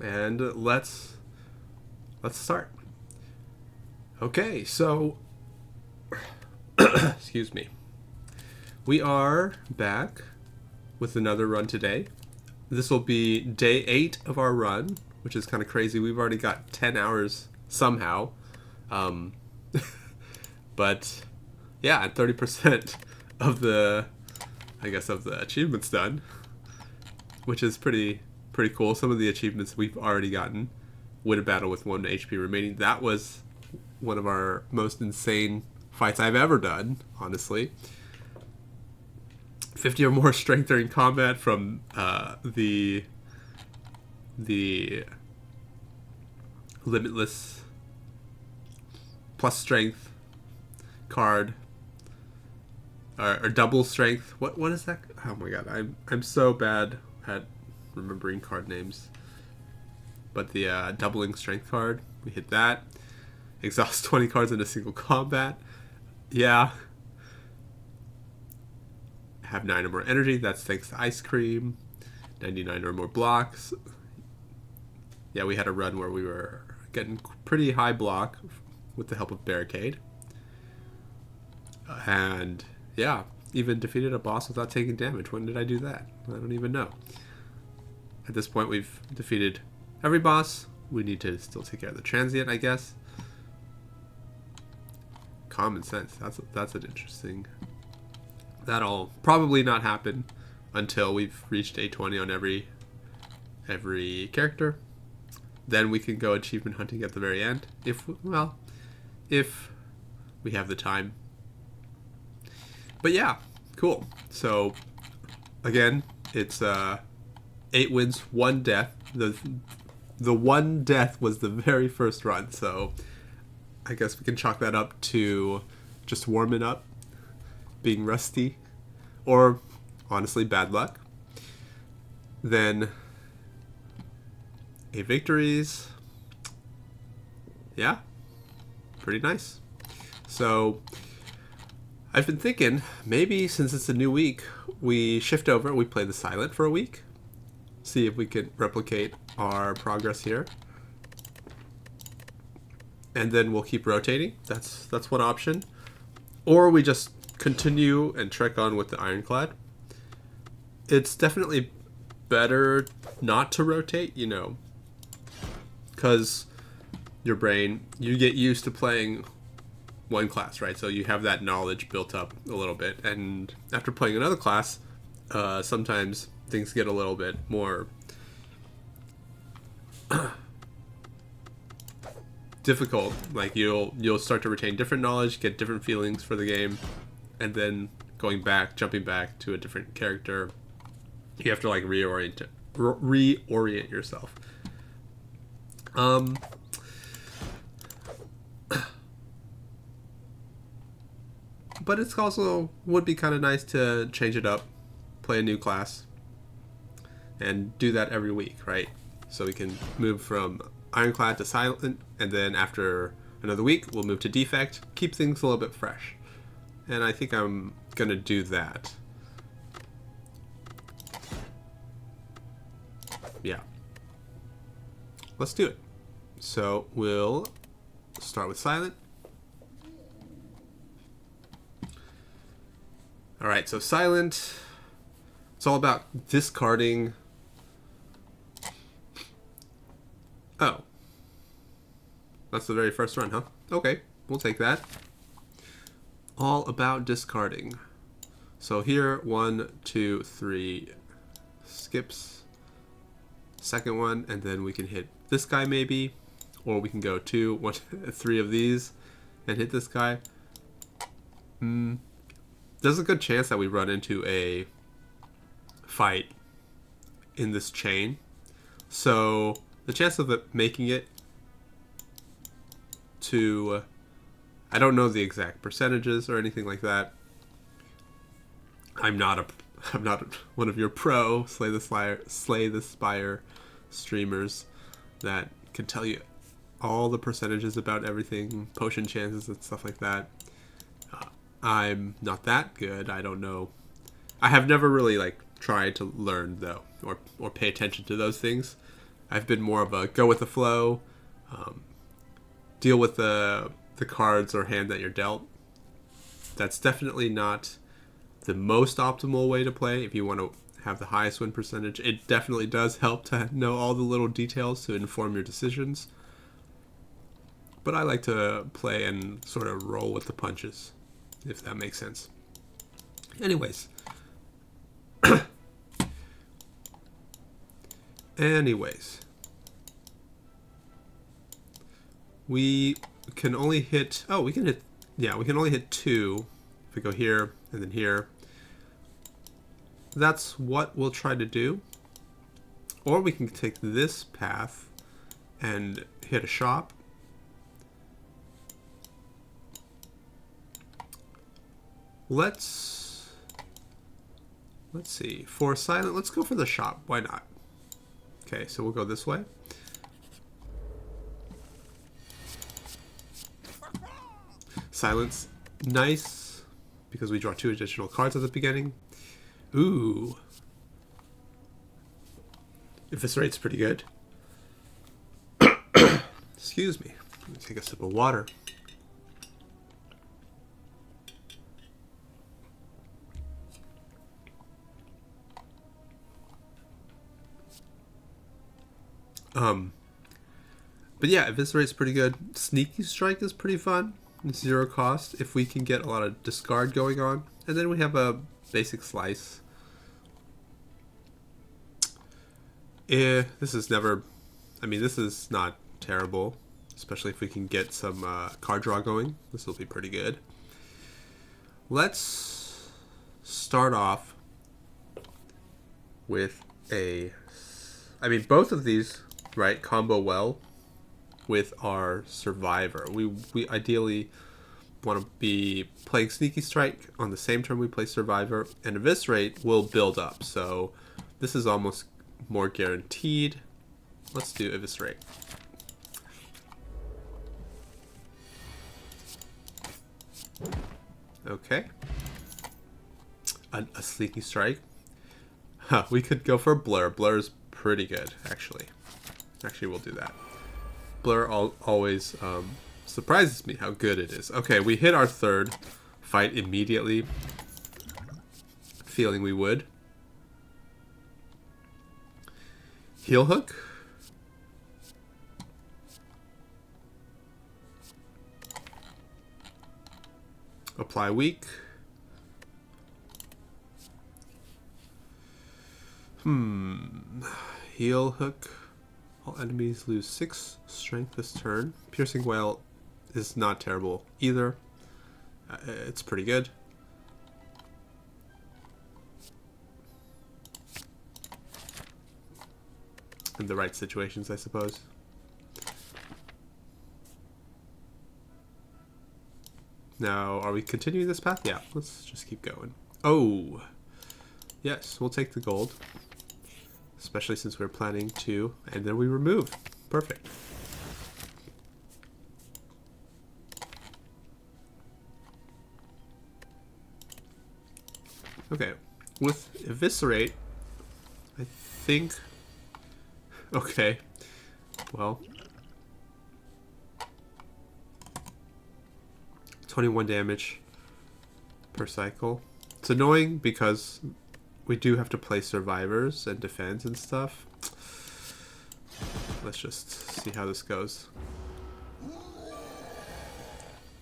and let's start. Okay, so excuse me. We are back with another run today. This will be day 8 of our run, which is kind of crazy. We've already got 10 hours somehow. But yeah, 30% of the achievements done, which is pretty cool. Some of the achievements we've already gotten. Win a battle with 1 HP remaining. That was one of our most insane fights I've ever done, honestly. 50 or more strength during combat from the limitless plus strength card, or double strength. What is that? Oh my god, I'm so bad at remembering card names. But the doubling strength card, we hit that. Exhaust 20 cards in a single combat. Yeah. Have 9 or more energy. That's thanks to ice cream. 99 or more blocks. Yeah, we had a run where we were getting pretty high block with the help of barricade. And yeah, even defeated a boss without taking damage. When did I do that? I don't even know. At this point, we've defeated every boss. We need to still take care of the transient, I guess. Common sense. That's an interesting. That'll probably not happen until we've reached A20 on every character. Then we can go achievement hunting at the very end, if we have the time. But yeah, cool. So again, it's 8 wins, 1 death. The 1 death was the very first run, so I guess we can chalk that up to just warming up, being rusty, or honestly bad luck. Then 8 victories. Yeah, pretty nice. So I've been thinking, maybe since it's a new week, we shift over, we play the silent for a week. See if we can replicate our progress here. And then we'll keep rotating. That's one option. Or we just continue and trek on with the Ironclad. It's definitely better not to rotate, because your brain, you get used to playing one class, right? So you have that knowledge built up a little bit, and after playing another class, sometimes things get a little bit more difficult. Like you'll start to retain different knowledge, get different feelings for the game, and then jumping back to a different character, you have to like reorient yourself. But it's also would be kind of nice to change it up, play a new class, and do that every week, right? So we can move from Ironclad to Silent, and then after another week, we'll move to Defect, keep things a little bit fresh. And I think I'm going to do that. Yeah. Let's do it. So we'll start with Silent. Alright, so Silent, it's all about discarding. Oh. That's the very first run, huh? Okay, we'll take that. All about discarding. So here, 1, 2, 3 skips. Second one, and then we can hit this guy maybe. Or we can go 2, 1, 3 of these and hit this guy. There's a good chance that we run into a fight in this chain. So the chance of it making it to, I don't know the exact percentages or anything like that. I'm not one of your pro Slay the Spire streamers that can tell you all the percentages about everything, potion chances and stuff like that. I'm not that good. I don't know. I have never really tried to learn though, or pay attention to those things. I've been more of a go with the flow, deal with the cards or hand that you're dealt. That's definitely not the most optimal way to play if you want to have the highest win percentage. It definitely does help to know all the little details to inform your decisions. But I like to play and sort of roll with the punches, if that makes sense. Anyways. We can only hit... Oh, we can hit... Yeah, we can only hit 2. If we go here and then here. That's what we'll try to do. Or we can take this path and hit a shop. Let's see. For silent, let's go for the shop. Why not? Okay, so we'll go this way. Silence, nice, because we draw 2 additional cards at the beginning. Ooh. Eviscerate's pretty good. Excuse me. Let me take a sip of water. But yeah, Eviscerate's pretty good. Sneaky Strike is pretty fun. It's 0 cost if we can get a lot of discard going on. And then we have a basic Slice. This is never... I mean, this is not terrible. Especially if we can get some card draw going. This will be pretty good. Let's start off with a... I mean, both of these, right, combo well with our Survivor. We ideally want to be playing Sneaky Strike on the same turn we play Survivor, and Eviscerate will build up. So this is almost more guaranteed. Let's do Eviscerate. Okay. A Sneaky Strike. Huh, we could go for Blur. Blur is pretty good, actually. Actually, we'll do that. Blur always surprises me how good it is. Okay, we hit our 3rd fight immediately. Feeling we would. Heel Hook. Apply Weak. Heel Hook. All enemies lose 6 strength this turn. Piercing Wail is not terrible either. It's pretty good. In the right situations, I suppose. Now, are we continuing this path? Yeah, let's just keep going. Oh! Yes, we'll take the gold. Especially since we're planning to, and then we remove. Perfect. Okay, with Eviscerate, I think... Okay, well... 21 damage per cycle. It's annoying because we do have to play survivors and defense and stuff. Let's just see how this goes.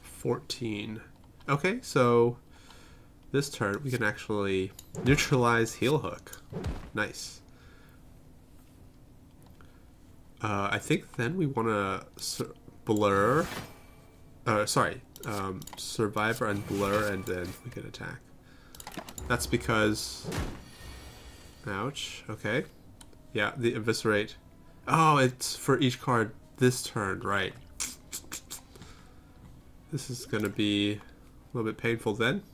14. Okay, so this turn we can actually neutralize Heel Hook. Nice. I think then we want to blur. Survivor and blur, and then we can attack. That's because... Ouch. Okay. Yeah, the Eviscerate. Oh, it's for each card this turn, right. This is going to be a little bit painful then.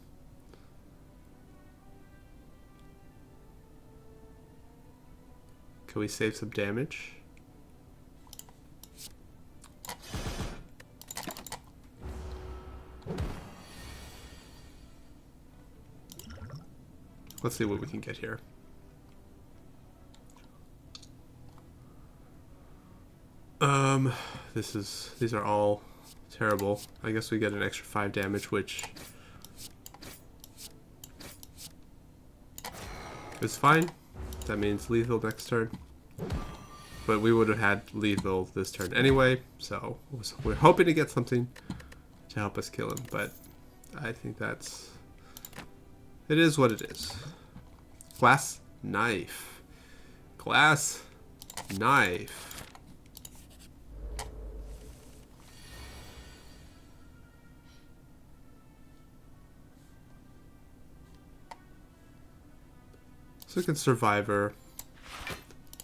Can we save some damage? Let's see what we can get here. These are all terrible. I guess we get an extra 5 damage, which is fine. That means lethal next turn. But we would have had lethal this turn anyway, so we're hoping to get something to help us kill him, but I think it is what it is. Glass knife. Glass knife. So we can Survivor,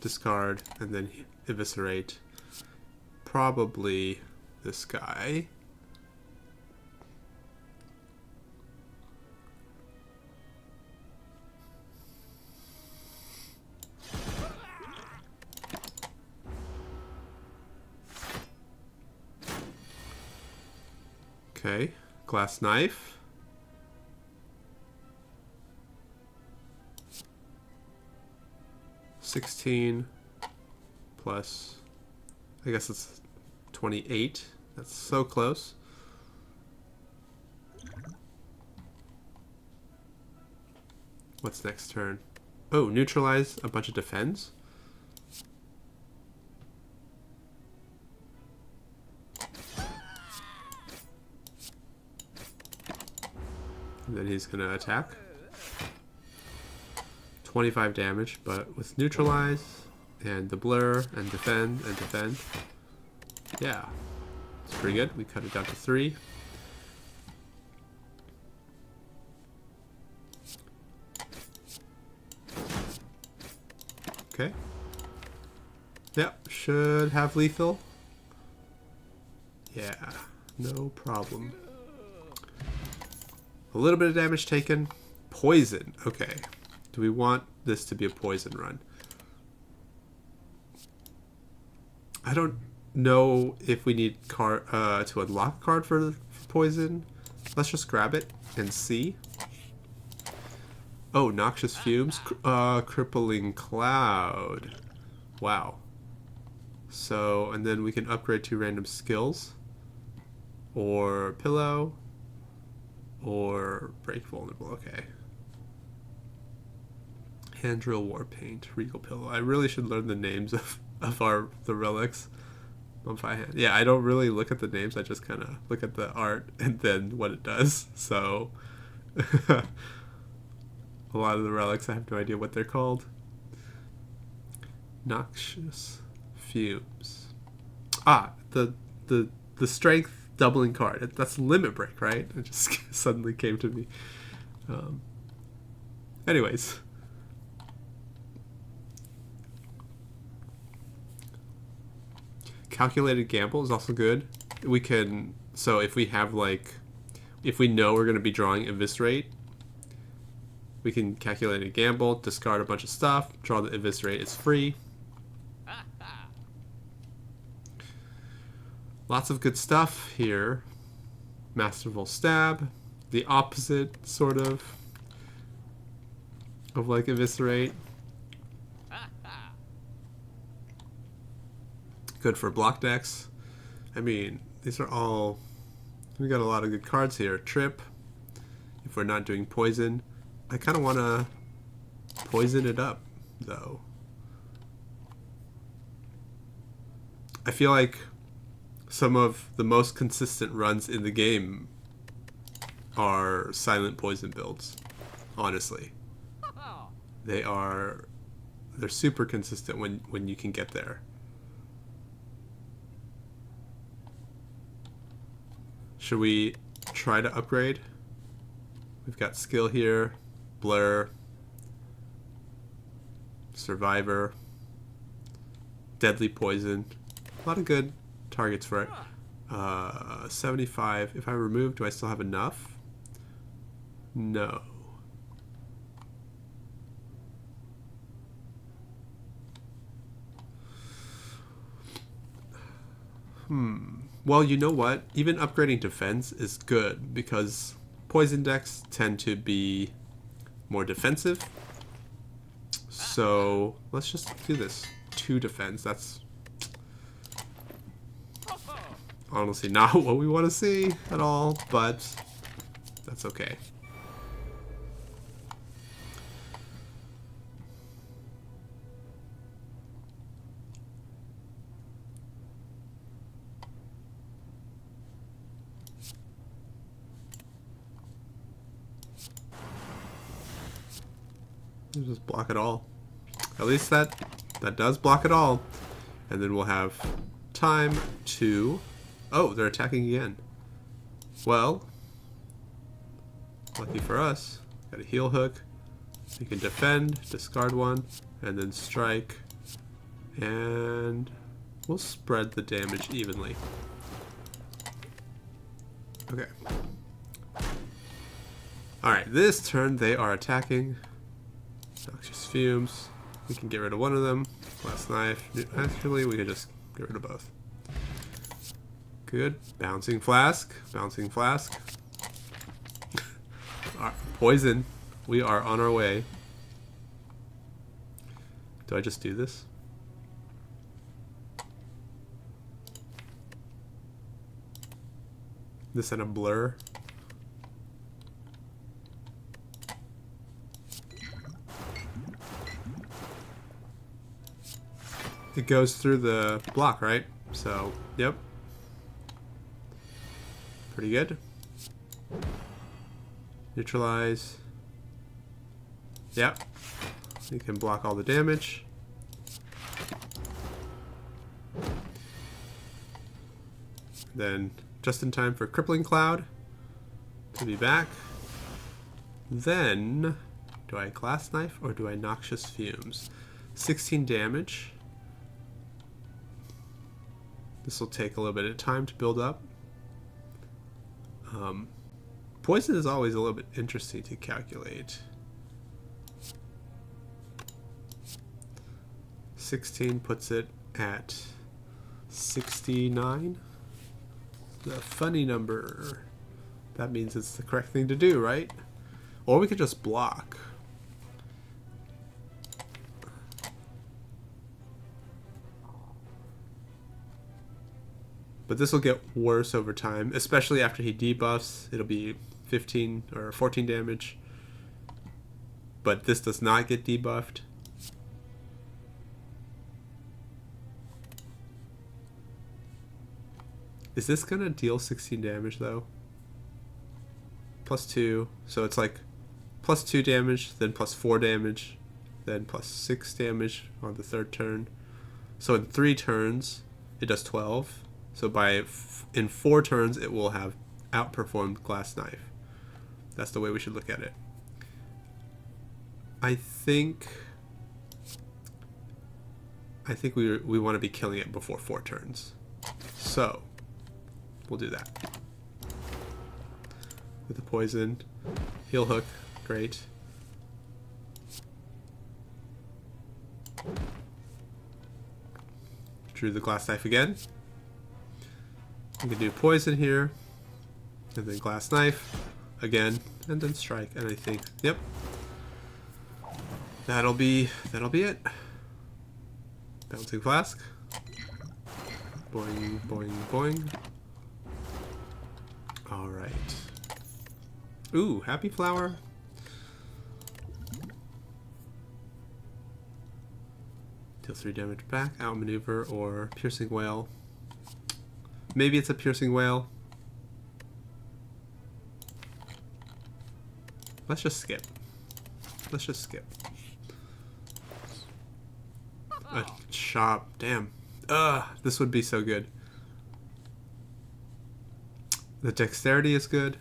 discard, and then eviscerate. Probably this guy. Okay, glass knife. $16 plus, I guess it's 28. That's so close. What's next turn? Oh, neutralize a bunch of defense. And then he's gonna attack. 25 damage, but with neutralize and the blur and defend and defend. Yeah, it's pretty good. We cut it down to 3. Okay. Yep, should have lethal. Yeah, no problem. A little bit of damage taken. Poison. Okay. Do we want this to be a poison run? I don't know if we need to unlock a card for poison. Let's just grab it and see. Oh, noxious fumes. Crippling cloud. Wow. So, and then we can upgrade to random skills. Or pillow. Or break vulnerable. Okay. Hand drill, war paint, regal pillow. I really should learn the names of the relics. Yeah, I don't really look at the names. I just kind of look at the art and then what it does. So a lot of the relics, I have no idea what they're called. Noxious fumes. Ah, the strength doubling card. That's limit break, right? It just suddenly came to me. Anyways. Calculated gamble is also good. We can, so if we have if we know we're going to be drawing eviscerate, we can calculate a gamble, discard a bunch of stuff, draw the eviscerate. It's free. Lots of good stuff here. Masterful stab, the opposite sort of eviscerate. Good for block decks. I mean, these are all... We got a lot of good cards here. Trip. If we're not doing poison. I kind of want to poison it up, though. I feel like some of the most consistent runs in the game are silent poison builds. Honestly. They're super consistent when you can get there. Should we try to upgrade? We've got skill here, blur, survivor, deadly poison. A lot of good targets for it. 75. If I remove, do I still have enough? No. Well, you know what? Even upgrading defense is good because poison decks tend to be more defensive. So let's just do this. 2 defense. That's Honestly, not what we want to see at all, but that's okay. Just block it all. At least that does block it all. And then we'll have time to... Oh, they're attacking again. Well, lucky for us, got a heal hook. We can defend, discard one, and then strike. And we'll spread the damage evenly. Okay. Alright, this turn they are attacking. Noxious Fumes. We can get rid of one of them. Glass Knife. Actually, we can just get rid of both. Good. Bouncing Flask. Bouncing Flask. Poison. We are on our way. Do I just do this? This and a blur. It goes through the block, right? So, yep. Pretty good. Neutralize. Yep. You can block all the damage. Then, just in time for Crippling Cloud to be back. Then, do I Glass Knife or do I Noxious Fumes? 16 damage. This will take a little bit of time to build up. Poison is always a little bit interesting to calculate. 16 puts it at 69. The funny number. That means it's the correct thing to do, right? Or we could just block. But this will get worse over time, especially after he debuffs. It'll be 15 or 14 damage. But this does not get debuffed. Is this going to deal 16 damage though? Plus 2. So it's like plus 2 damage, then plus 4 damage, then plus 6 damage on the third turn. So in 3 turns, it does 12. So in 4 turns, it will have outperformed Glass Knife. That's the way we should look at it. I think we want to be killing it before 4 turns. So we'll do that. With the poison, heal hook, great. Drew the Glass Knife again. We can do poison here, and then Glass Knife again, and then strike. And I think, yep, that'll be it. Bouncing Flask. Boing, boing, boing. All right. Ooh, Happy Flower. Deal 3 damage back. Outmaneuver or Piercing Wail. Maybe it's a Piercing Wail. Let's just skip. Let's just skip. A chop. Damn. This would be so good. The dexterity is good.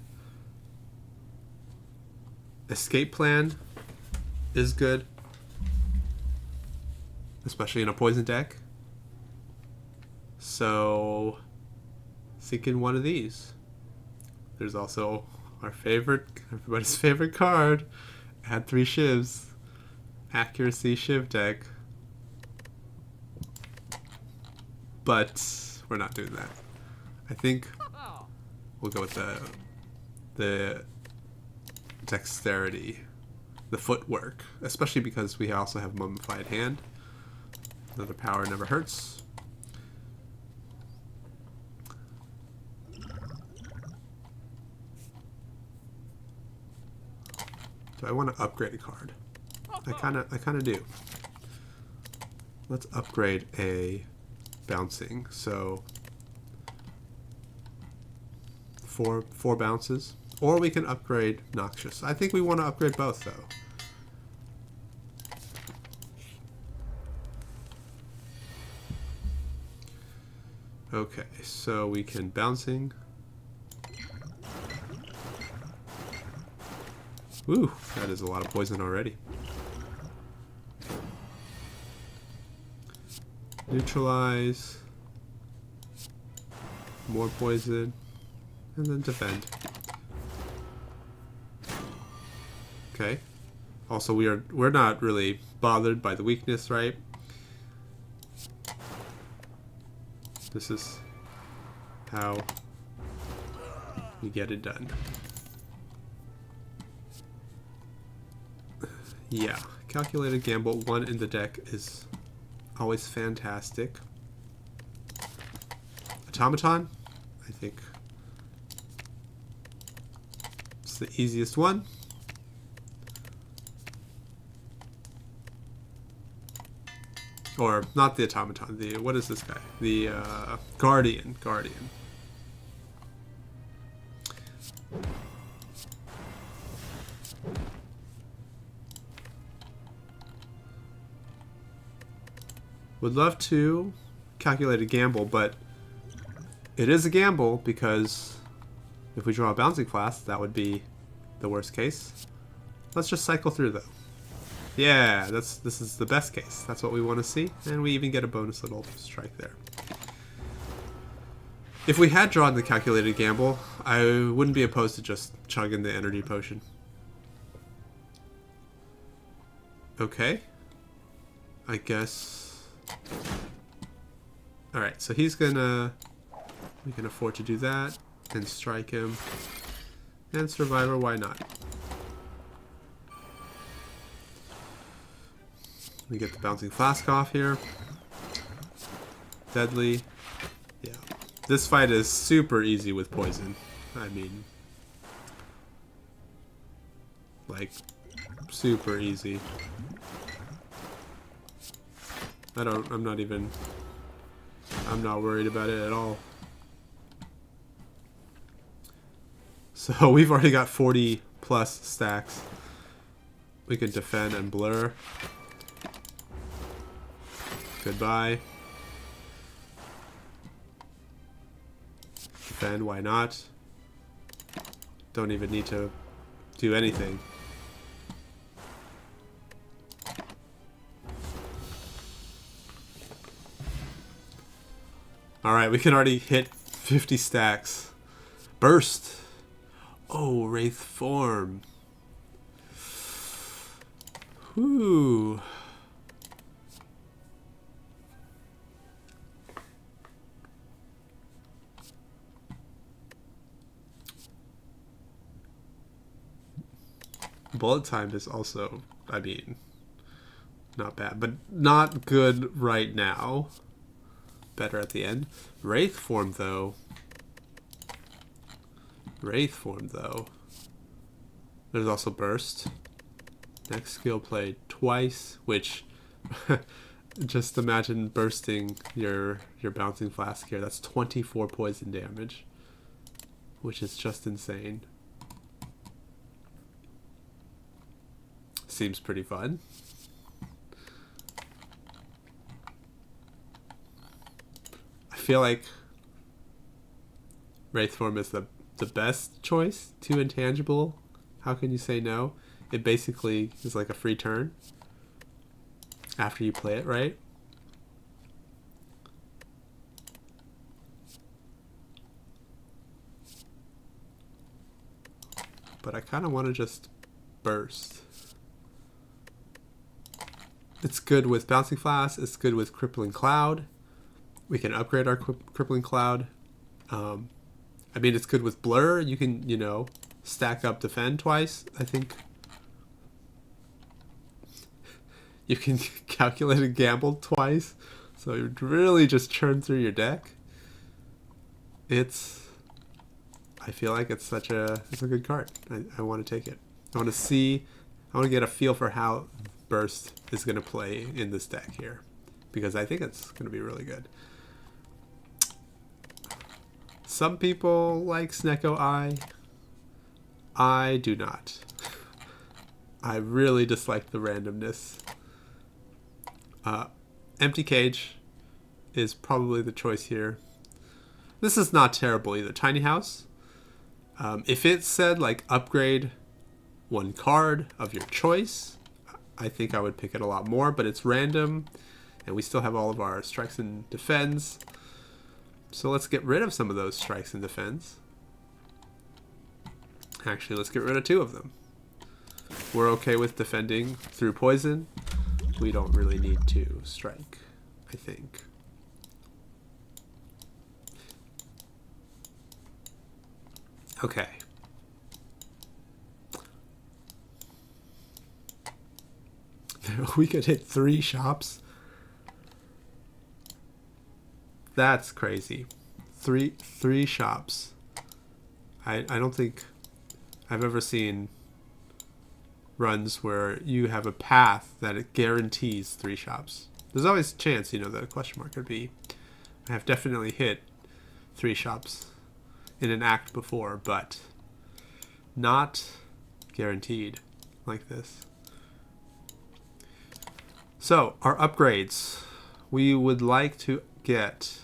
Escape plan is good. Especially in a poison deck. So, thinking one of these. There's also our favorite, everybody's favorite card. Add 3 shivs. Accuracy shiv deck. But we're not doing that. I think we'll go with the dexterity, the footwork, especially because we also have Mummified Hand. Another power never hurts. Do I want to upgrade a card? I kind of do. Let's upgrade a bouncing. So four bounces, or we can upgrade noxious. I think we want to upgrade both though. Okay, so we can bouncing. Ooh, that is a lot of poison already. Neutralize. More poison. And then defend. Okay. Also, we're not really bothered by the weakness, right? This is how we get it done. Yeah, calculated gamble, 1 in the deck is always fantastic. Automaton, I think it's the easiest one. Or not the automaton, the, what is this guy? The Guardian. Would love to calculate a gamble, but it is a gamble because if we draw a bouncing class, that would be the worst case. Let's just cycle through though. Yeah, this is the best case. That's what we want to see, and we even get a bonus little strike there. If we had drawn the calculated gamble, I wouldn't be opposed to just chugging the energy potion. Okay. I guess. Alright, so he's gonna... We can afford to do that, and strike him. And Survivor, why not? We get the Bouncing Flask off here. Deadly. Yeah. This fight is super easy with poison. I mean... Like, super easy. I'm not worried about it at all. So we've already got 40 plus stacks. We can defend and blur. Goodbye. Defend, why not? Don't even need to do anything. Alright, we can already hit 50 stacks. Burst! Oh, Wraith Form. Whew. Bullet time is also, I mean, not bad, but not good right now. Better at the end. Wraith Form though. There's also Burst. Next skill play twice, which just imagine bursting your Bouncing Flask here. That's 24 poison damage, which is just insane. Seems pretty fun. I feel like Wraith Form is the best choice. 2 intangible. How can you say no? It basically is like a free turn after you play it, right? But I kind of want to just burst. It's good with Bouncing Flask. It's good with Crippling Cloud. We can upgrade our Crippling Cloud. I mean, it's good with Blur. You can, you know, stack up Defend twice. I think you can calculate a gamble twice. So you really just churn through your deck. I feel like it's a good card. I want to take it. I want to see I want to get a feel for how Burst is going to play in this deck here, because I think it's going to be really good. Some people like Snecko Eye. I do not. I really dislike the randomness. Empty Cage is probably the choice here. This is not terrible either. Tiny House. If it said like upgrade one card of your choice, I think I would pick it a lot more, but it's random and we still have all of our strikes and defends. So let's get rid of some of those strikes and defends. Actually, let's get rid of 2 of them. We're okay with defending through poison. We don't really need to strike, I think. Okay. We could hit 3 shops. That's crazy. Three shops. I don't think I've ever seen runs where you have a path that it guarantees 3 shops. There's always a chance, you know, the question mark could be. I have definitely hit 3 shops in an act before, but not guaranteed like this. So, our upgrades. We would like to get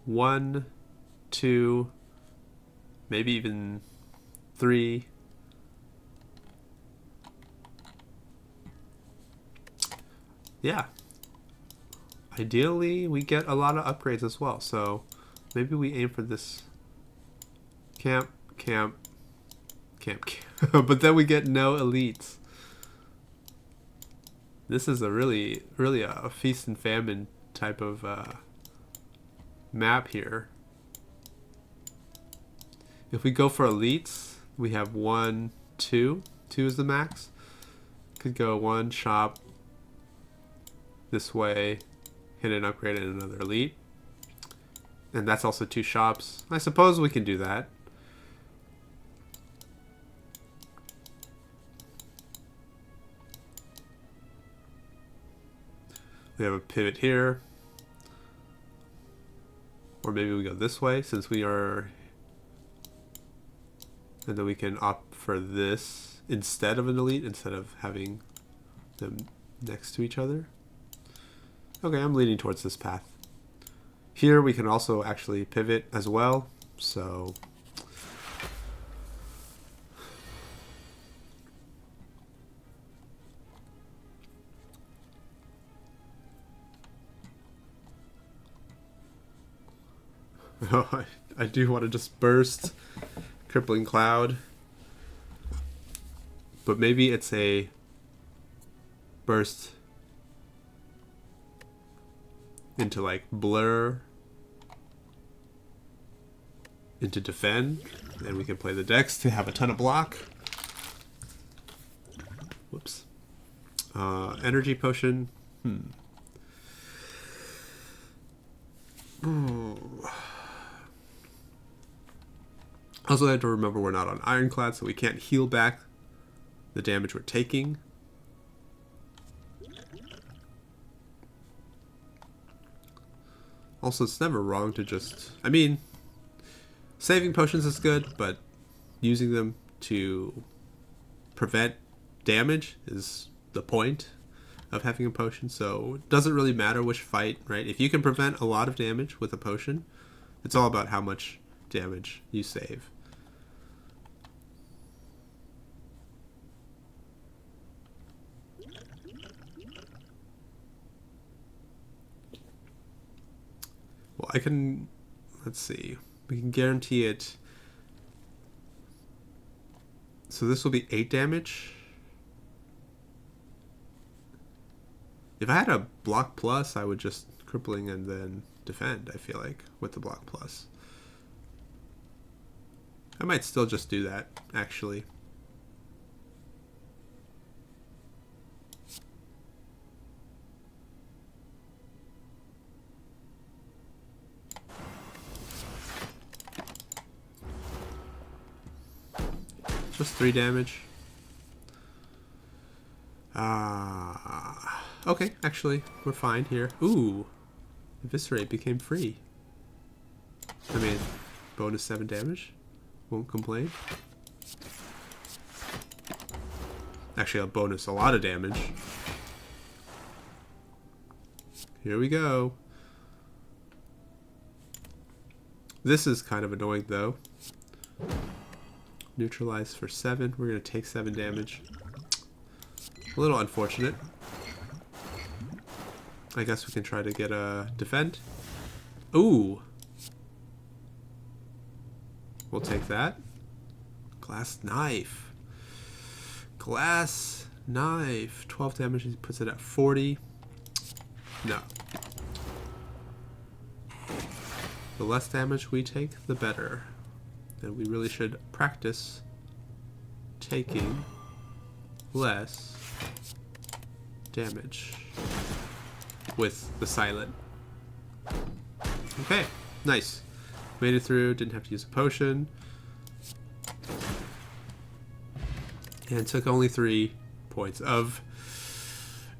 1, 2, maybe even 3. Yeah. Ideally, we get a lot of upgrades as well. So maybe we aim for this camp. But then we get no elites. This is a really a feast and famine type of map here. If we go for elites, we have 1, 2. 2 is the max. Could go 1 shop this way, hit an upgrade and another elite. And that's also 2 shops. I suppose we can do that. We have a pivot here. Or maybe we go this way since we are... And then we can opt for this instead of an elite, instead of having them next to each other. Okay, I'm leaning towards this path. Here we can also actually pivot as well. So... I do want to just burst Crippling Cloud, but maybe it's a burst into like blur into defend, and we can play the decks to have a ton of block. Whoops. Energy potion. Ooh. Also, I have to remember we're not on Ironclad, so we can't heal back the damage we're taking. Also, it's never wrong to just... I mean, saving potions is good, but using them to prevent damage is the point of having a potion. So it doesn't really matter which fight, right? If you can prevent a lot of damage with a potion, it's all about how much damage you save. Well, I can, let's see, we can guarantee it. So this will be 8 damage. If I had a block plus, I would just crippling and then defend, I feel like, with the block plus. I might still just do that, actually. Just 3 damage. Okay, actually, we're fine here. Ooh, Eviscerate became free. I mean, bonus 7 damage. Won't complain. Actually, I'll bonus a lot of damage. Here we go. This is kind of annoying, though. Neutralize for 7. We're going to take 7 damage. A little unfortunate. I guess we can try to get a defend. Ooh. We'll take that. Glass Knife. Glass Knife. 12 damage. He puts it at 40. No. The less damage we take, the better. And we really should practice taking less damage with the silent. Okay, nice. Made it through, didn't have to use a potion. And took only 3 points of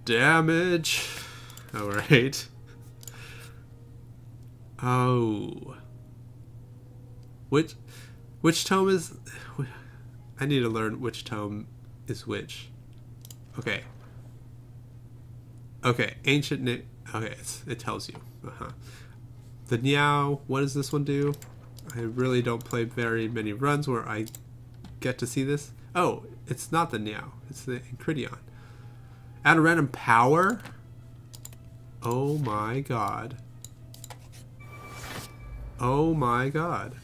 damage. Alright. Oh. Which tome is... I need to learn which tome is which. Okay. Okay, Ancient... Okay, it tells you. The Niao, what does this one do? I really don't play very many runs where I get to see this. Oh, it's not the Niao. It's the Encridion. Add a random power? Oh my god. Oh my god.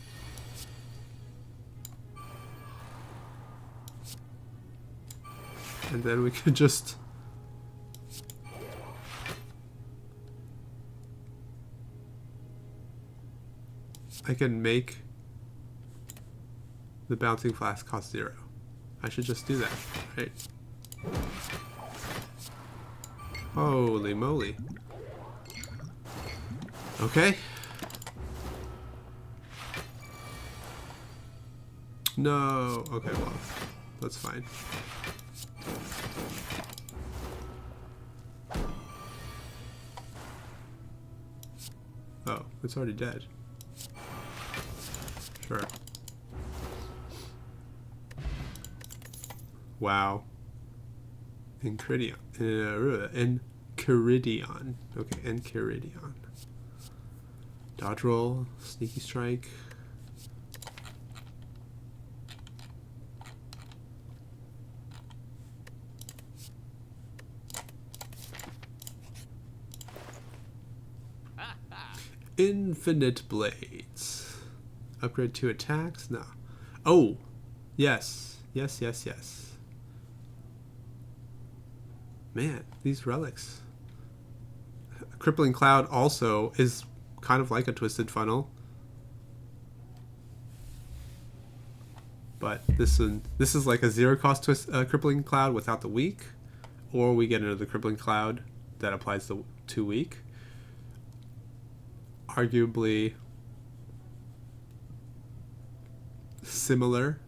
And then we can just... I can make the bouncing flask cost 0. I should just do that, right? Holy moly. Okay. No. Okay, well, that's fine. Oh, it's already dead. Sure. Wow. Encridion. Enchiridion. Okay, Enchiridion. Dodge roll, sneaky strike. Infinite blades. Upgrade 2 attacks? No. Oh! Yes. Yes, yes, yes. Man, these relics. Crippling Cloud also is kind of like a Twisted Funnel. But this is like a 0-cost Crippling Cloud without the weak. Or we get another Crippling Cloud that applies to weak. Arguably similar,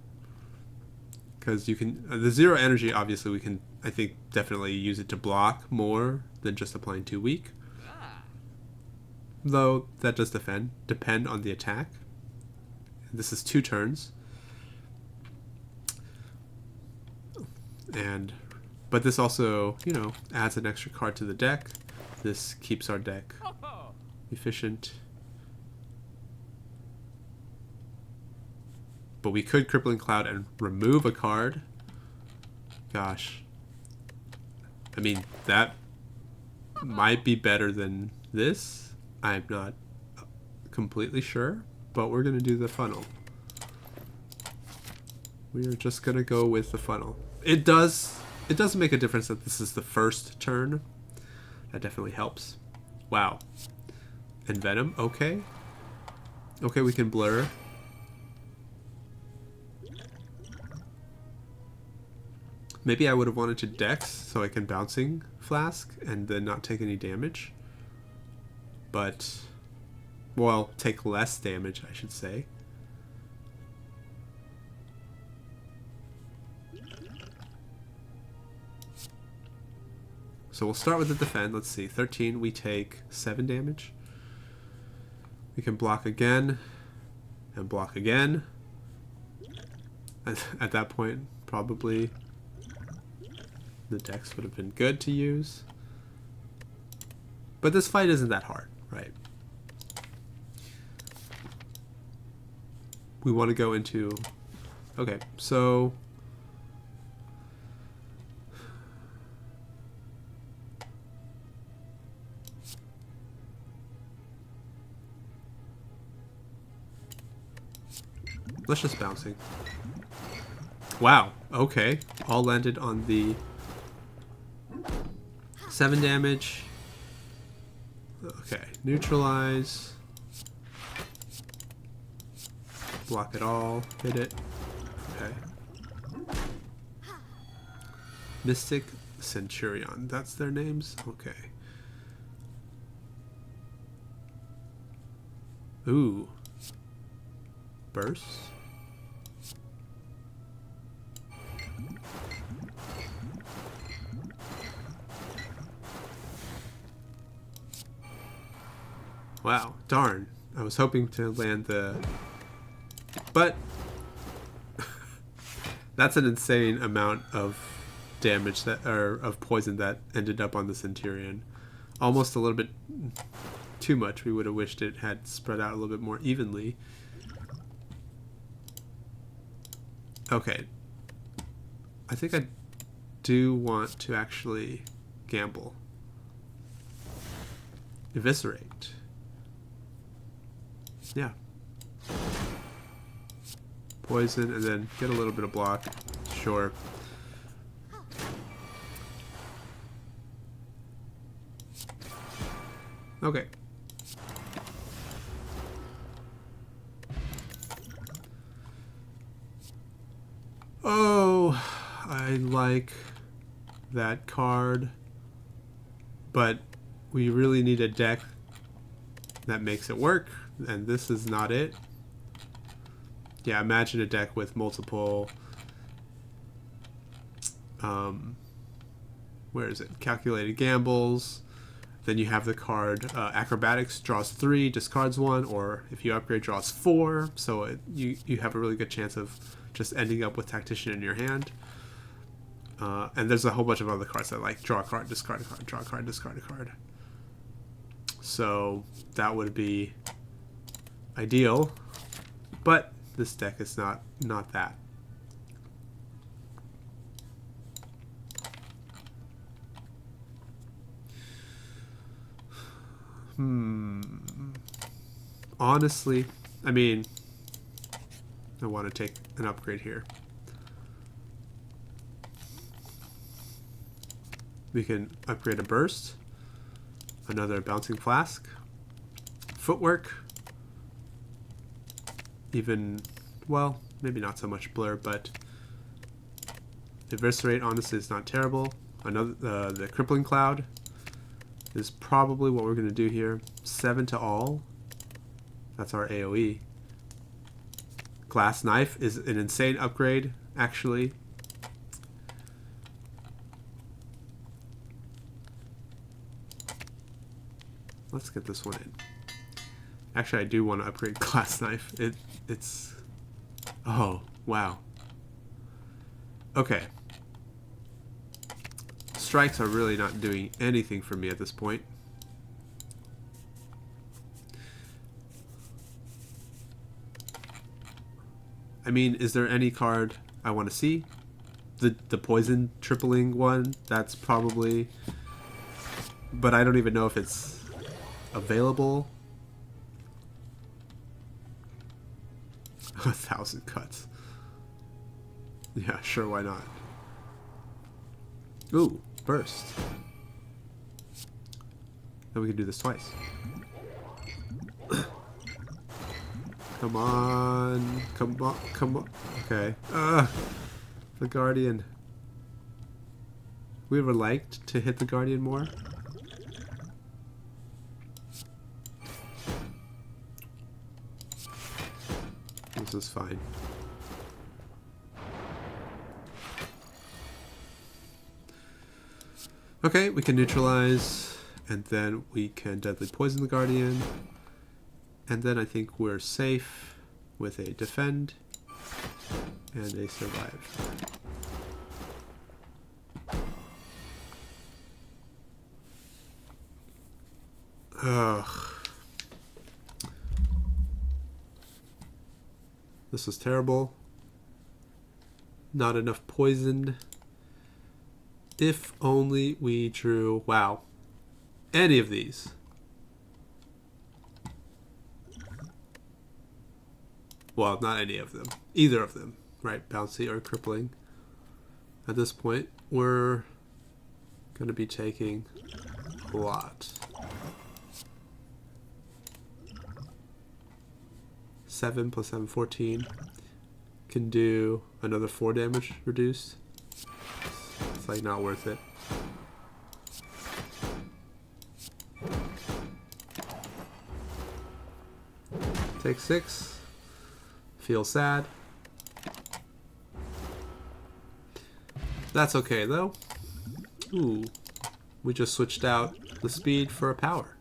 because you can the 0 energy, obviously we can, I think, definitely use it to block more than just applying 2 weak, though that does depend on the attack. This is 2 turns, but this also, you know, adds an extra card to the deck. This keeps our deck efficient. But we could Crippling Cloud and remove a card. Gosh. I mean, that might be better than this. I'm not completely sure, but we're going to do the funnel. We are just going to go with the funnel. It does make a difference that this is the first turn. That definitely helps. Wow. And Venom, okay. Okay, we can blur. Maybe I would have wanted to Dex so I can Bouncing Flask and then not take any damage. But, well, take less damage, I should say. So we'll start with the defend. Let's see. 13, we take 7 damage. We can block again. And block again. At that point, probably the dex would have been good to use. But this fight isn't that hard, right? We want to go into... Okay, so... let's just bouncing. Wow, okay. All landed on the 7 damage. Okay, neutralize. Block it all. Hit it. Okay. Mystic Centurion. That's their names? Okay. Ooh. Burst. Wow, darn. I was hoping to land the... But... that's an insane amount of damage that, or of poison that ended up on the Centurion. Almost a little bit too much. We would have wished it had spread out a little bit more evenly. Okay. I think I do want to actually gamble. Eviscerate. Yeah. Poison and then get a little bit of block. Sure. Okay. Oh, I like that card, but we really need a deck that makes it work, and this is not it. Yeah, imagine a deck with multiple, where is it? Calculated gambles. Then you have the card Acrobatics, draws 3, discards 1, or if you upgrade, draws 4. So you have a really good chance of just ending up with Tactician in your hand. And there's a whole bunch of other cards that like draw a card, discard a card, draw a card, discard a card. So that would be ideal, but this deck is not that. Honestly, I mean, I want to take an upgrade here. We can upgrade a burst, another bouncing flask, footwork, even, well, maybe not so much blur, but eviscerate honestly is not terrible. Another the crippling cloud is probably what we're going to do here. 7 to all. That's our AoE. Glass knife is an insane upgrade, actually. Let's get this one in. Actually, I do want to upgrade glass knife. It's... Oh, wow. Okay. Strikes are really not doing anything for me at this point. I mean, is there any card I want to see? The poison tripling one, that's probably... But I don't even know if it's available. 1,000 cuts. Yeah, sure, why not? Ooh, burst. Then we can do this twice. Come on. Come on. Come on. Okay. The Guardian. We ever liked to hit the Guardian more? This is fine. Okay, we can neutralize, and then we can deadly poison the Guardian. And then I think we're safe with a defend and a survive. Ugh. This is terrible. Not enough poison. If only we drew, wow, any of these. Well, not any of them. Either of them, right? Bouncy or crippling. At this point, we're going to be taking a lot. 7 plus 7, 14. Can do another 4 damage reduced. It's like not worth it. Take 6. Feel sad. That's okay though. Ooh. We just switched out the speed for a power.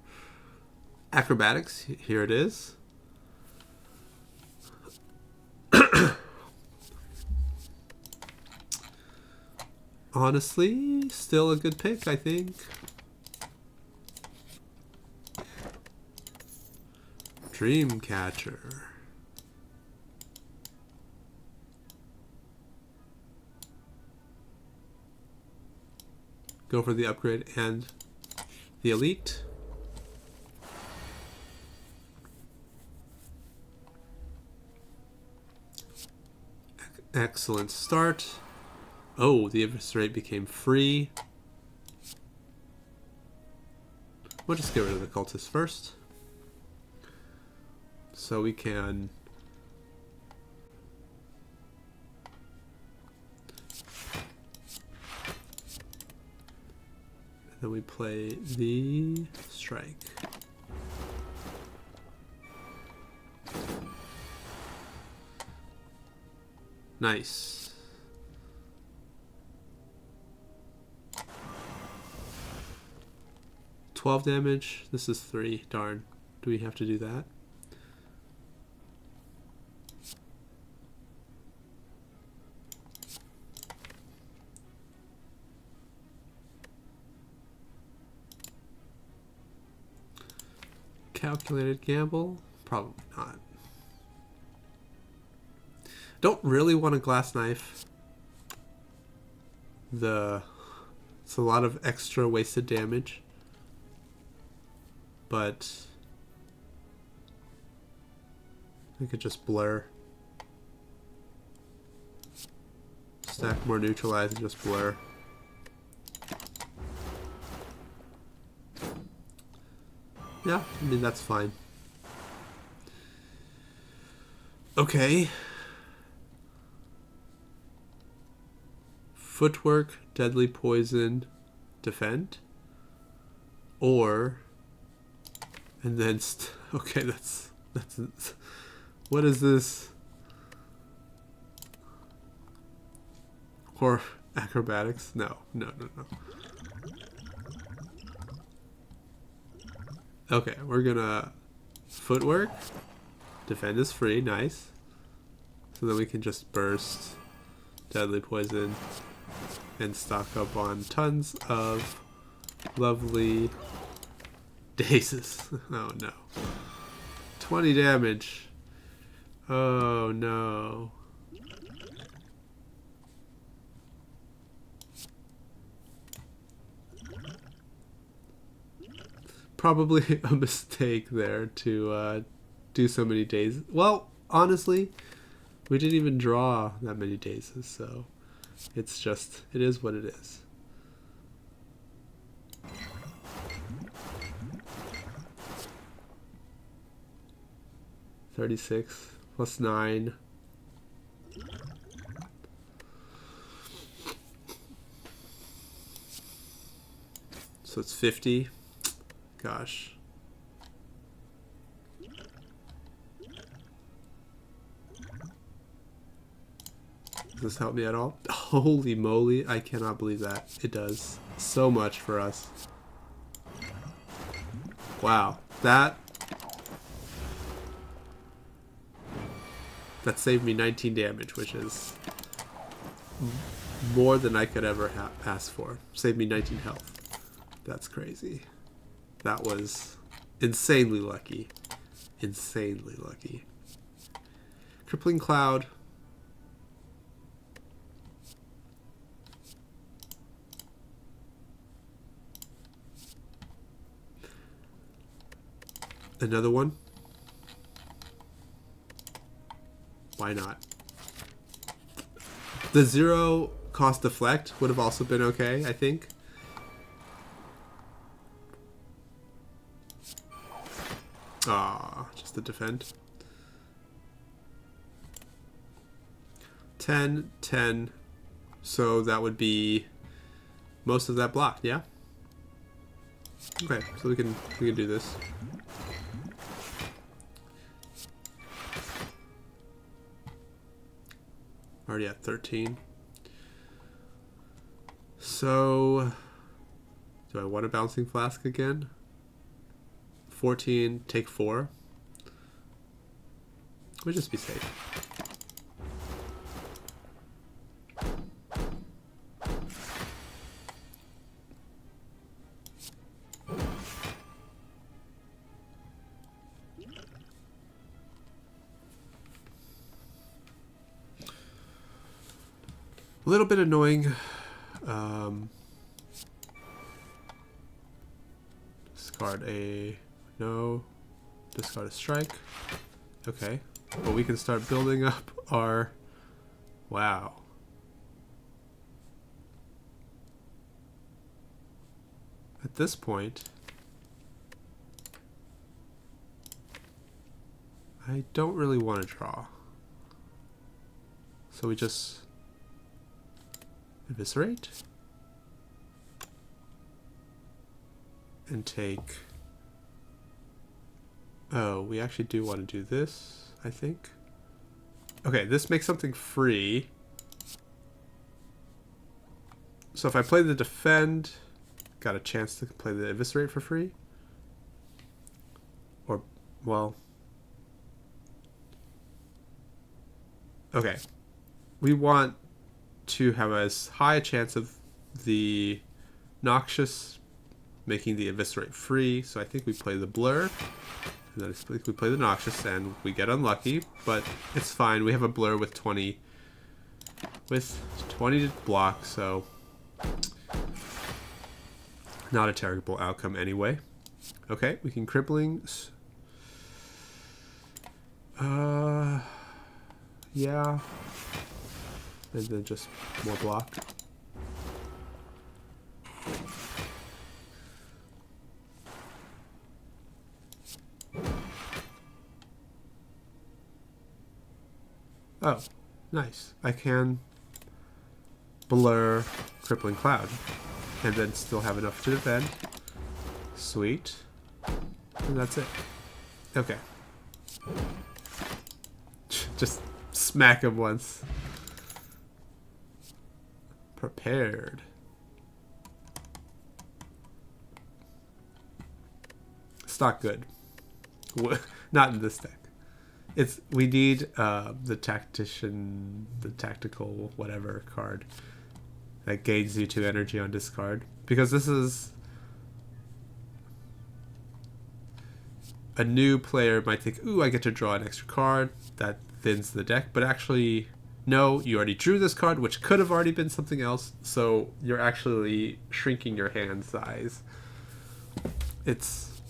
Acrobatics, here it is. Honestly, still a good pick, I think. Dreamcatcher. Go for the upgrade and the elite. Excellent start. Oh, the eviscerate became free. We'll just get rid of the cultist first. So we can... And then we play the strike. Nice. $12 damage. This is 3. Darn. Do we have to do that? Calculated gamble? Probably not. Don't really want a glass knife. It's a lot of extra wasted damage. But I could just blur. Stack more neutralize and just blur. Yeah, I mean, that's fine. Okay. Footwork, deadly poison, defend. Or... And then... okay, that's... What is this? Or acrobatics? No. Okay, we're gonna footwork. Defend is free, nice. So then we can just burst deadly poison and stock up on tons of lovely dazes. Oh no. 20 damage. Oh no. Probably a mistake there to do so many days. Well, honestly, we didn't even draw that many dazes, so it's just, it is what it is. $36 plus 9. So it's 50. Gosh. Does this help me at all? Holy moly, I cannot believe that. It does. so much for us. Wow, that saved me 19 damage, which is more than I could ever ask for. Saved me 19 health. That's crazy. That was insanely lucky. Insanely lucky. Crippling Cloud. Another one. Why not? The 0 cost deflect would have also been okay, I think. Ah, just the defend. 10, 10. So that would be most of that block, yeah? Okay, so we can do this. Already at 13. So, do I want a Bouncing Flask again? 14, take 4. We'll just be safe. A little bit annoying. Discard a... No. Discard a strike. Okay. But we can start building up our... Wow. At this point... I don't really want to draw. So we just... Eviscerate. And take... Oh, we actually do want to do this, I think. Okay, this makes something free. So if I play the defend, got a chance to play the eviscerate for free. Or, well... Okay. We want to have as high a chance of the Noxious making the eviscerate free, so I think we play the blur, and then I think we play the Noxious, and we get unlucky, but it's fine. We have a blur with 20 to block, so not a terrible outcome anyway. Okay, we can crippling. Yeah. And then just more block. Oh, nice. I can blur Crippling Cloud and then still have enough to defend. Sweet. And that's it. Okay. Just smack him once. Prepared. It's not good. Not in this deck. We need the tactical whatever card that gains you 2 energy on discard, because this is a new player might think, ooh, I get to draw an extra card that thins the deck, but actually no, you already drew this card, which could have already been something else, so you're actually shrinking your hand size. It's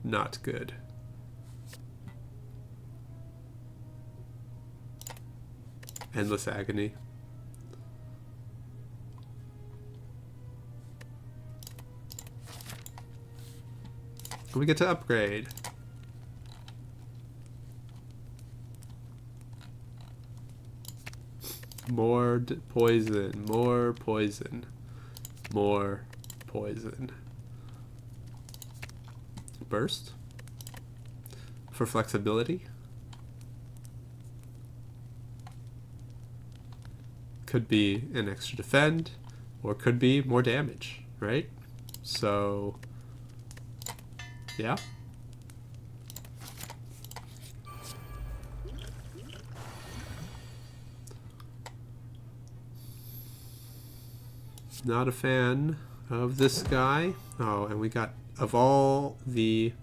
not good. Endless Agony. We get to upgrade. More poison, more poison, more poison. Burst for flexibility. Could be an extra defend, or could be more damage, right? So, yeah. Not a fan of this guy. Oh, and we got, of all the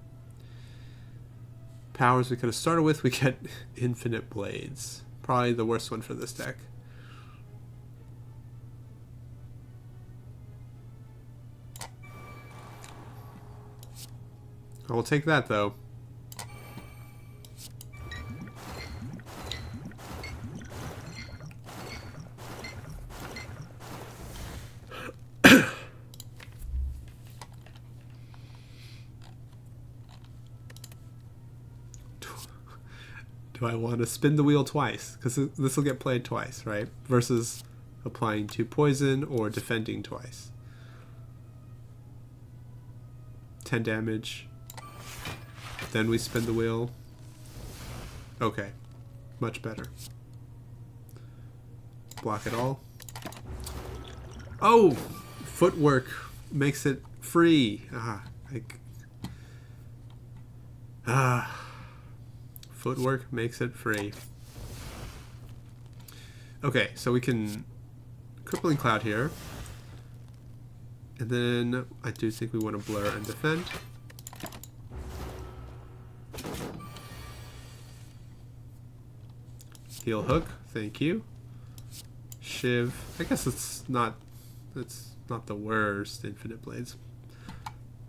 powers we could have started with, we get Infinite Blades. Probably the worst one for this deck. I will take that, though. Do I want to spin the wheel twice? Because this will get played twice, right? Versus applying 2 poison or defending twice. 10 damage. Then we spin the wheel. Okay. Much better. Block it all. Oh! Footwork makes it free. Footwork makes it free. Okay, so we can Crippling Cloud here. And then I do think we want to blur and defend. Heal Hook, thank you. Shiv. I guess it's not the worst. Infinite Blades.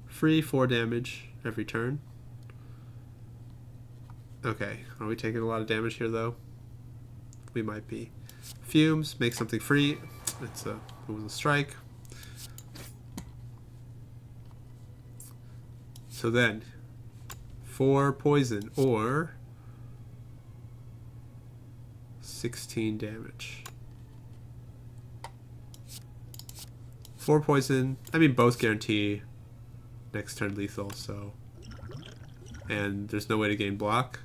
Free 4 damage every turn. Okay, are we taking a lot of damage here though? We might be. Fumes, make something free. It was a strike. So then, 4 poison or 16 damage. 4 poison. I mean, both guarantee next turn lethal, so. And there's no way to gain block.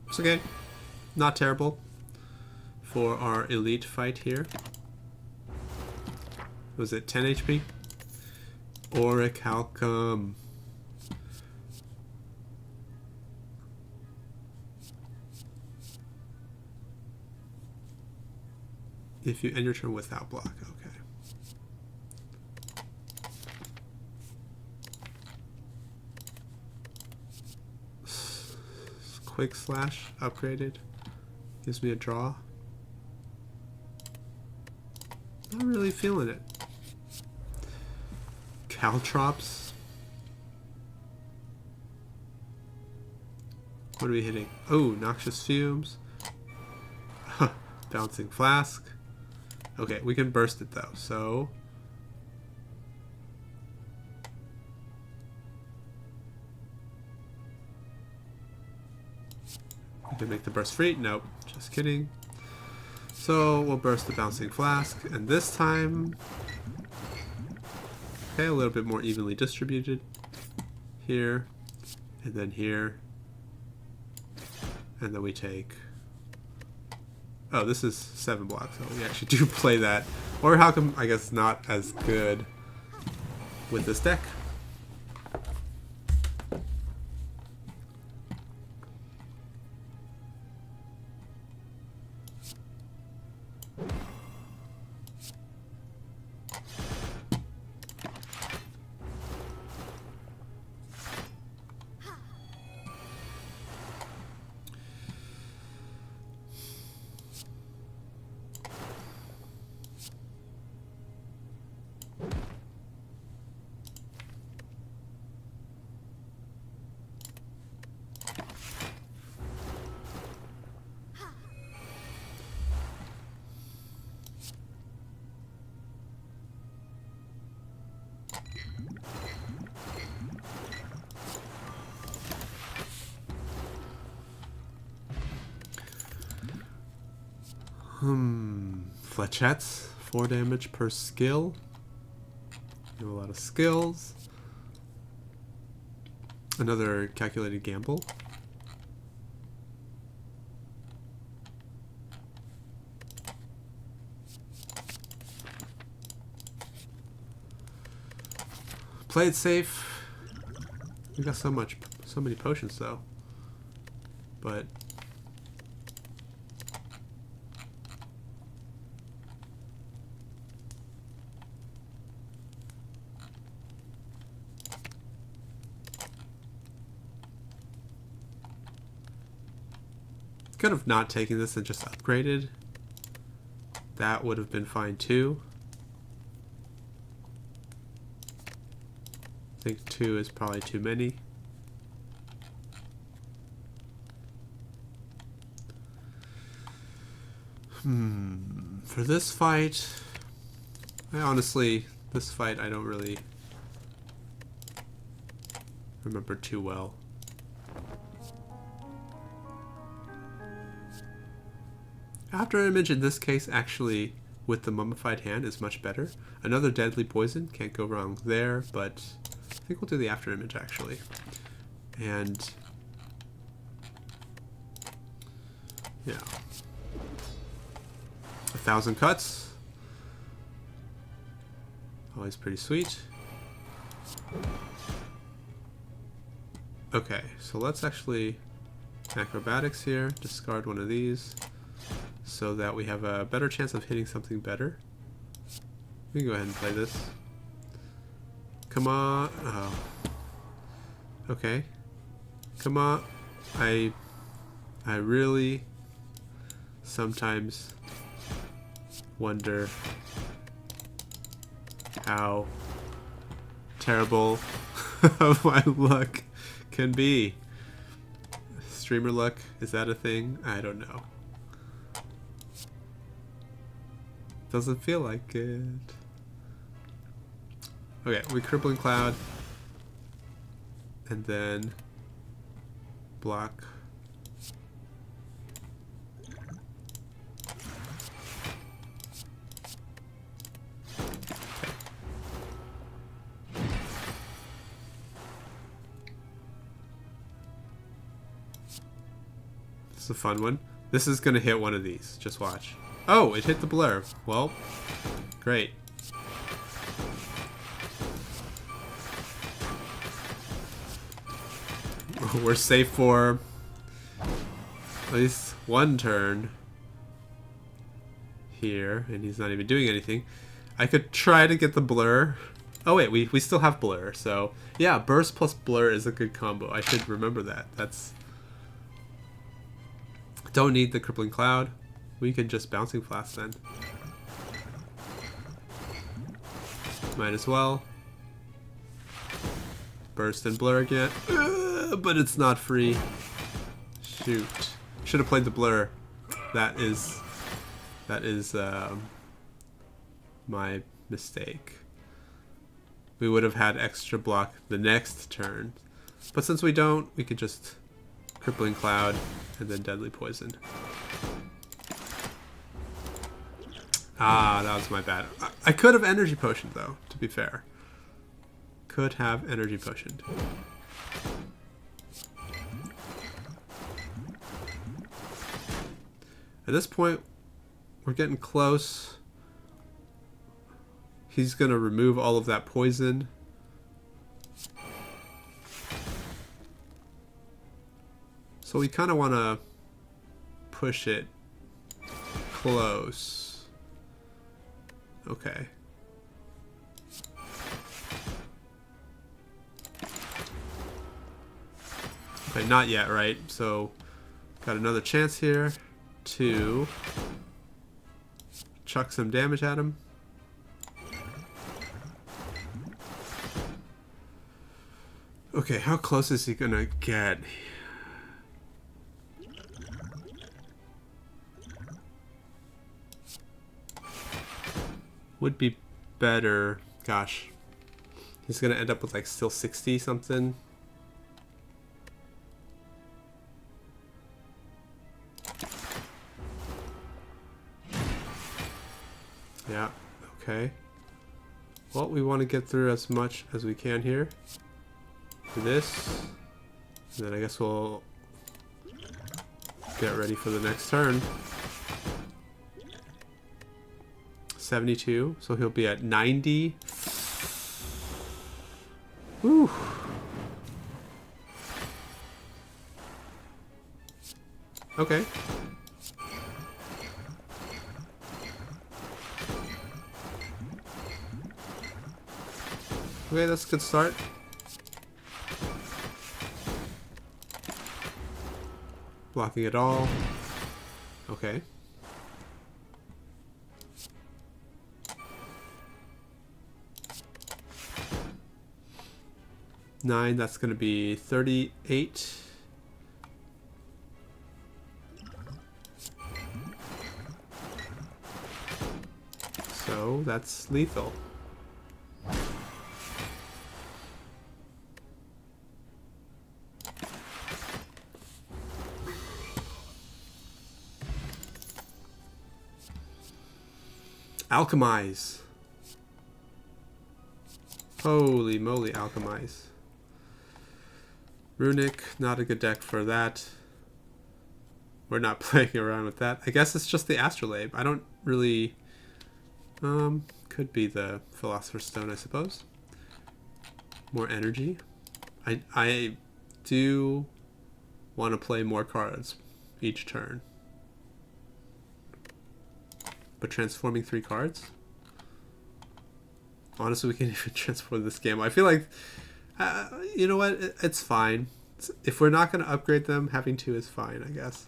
It's okay. Not terrible for our elite fight here. Was it 10 HP? Orichalcum. If you end your turn without block, okay. Quick Slash upgraded. Gives me a draw. Not really feeling it. Caltrops. What are we hitting? Oh, Noxious Fumes. Bouncing Flask. Okay, we can burst it though, so. We can make the burst free. Nope, just kidding. So we'll burst the Bouncing Flask, and this time, okay, a little bit more evenly distributed. Here, and then here, and then we take. Oh, this is 7 blocks, so we actually do play that. Or how come, I guess, not as good with this deck. Flechettes, 4 damage per skill. You have a lot of skills. Another calculated gamble. Play it safe. We got so many potions though. But could have not taken this and just upgraded. That would have been fine too. I think 2 is probably too many. For this fight, this fight I don't really remember too well. After image in this case, actually, with the mummified hand is much better. Another deadly poison, can't go wrong there, but I think we'll do the after image actually. And yeah. 1,000 cuts. Always pretty sweet. Okay, so let's actually acrobatics here, discard one of these so that we have a better chance of hitting something better. We can go ahead and play this. Come on. Oh. Okay. Come on. I really sometimes wonder how terrible my luck can be. Streamer luck, is that a thing? I don't know. Doesn't feel like it. Okay, we crippling cloud and then block. This is a fun one. This is gonna hit one of these. Just watch. Oh, it hit the blur. Well, great. We're safe for at least one turn here, and he's not even doing anything. I could try to get the blur. Oh wait, we still have blur, so yeah, burst plus blur is a good combo. I should remember that. Don't need the crippling cloud. We can just bouncing flask then. Might as well. Burst and blur again. But it's not free. Shoot. Should have played the blur. That is my mistake. We would have had extra block the next turn. But since we don't, we could just crippling cloud and then deadly poison. Ah, that was my bad. I could have energy potioned though, to be fair. Could have energy potioned. At this point, we're getting close. He's gonna remove all of that poison. So we kind of want to push it close. Okay. Okay, not yet, right? So, got another chance here to chuck some damage at him. Okay, how close is he gonna get? Would be better. Gosh. He's gonna end up with like still 60 something. Yeah, okay. Well, we want to get through as much as we can here. Do this. And then I guess we'll get ready for the next turn. 72, so he'll be at 90. Whew. Okay. Okay, that's a good start. Blocking it all. Okay. Nine, that's going to be 38. So that's lethal. Alchemize. Holy moly, alchemize. Runic, not a good deck for that. We're not playing around with that. I guess it's just the Astrolabe. I don't really... could be the Philosopher's Stone, I suppose. More energy. I do want to play more cards each turn. But transforming 3 cards? Honestly, we can't even transform this game. I feel like... you know what? It's fine. If we're not going to upgrade them, having 2 is fine, I guess.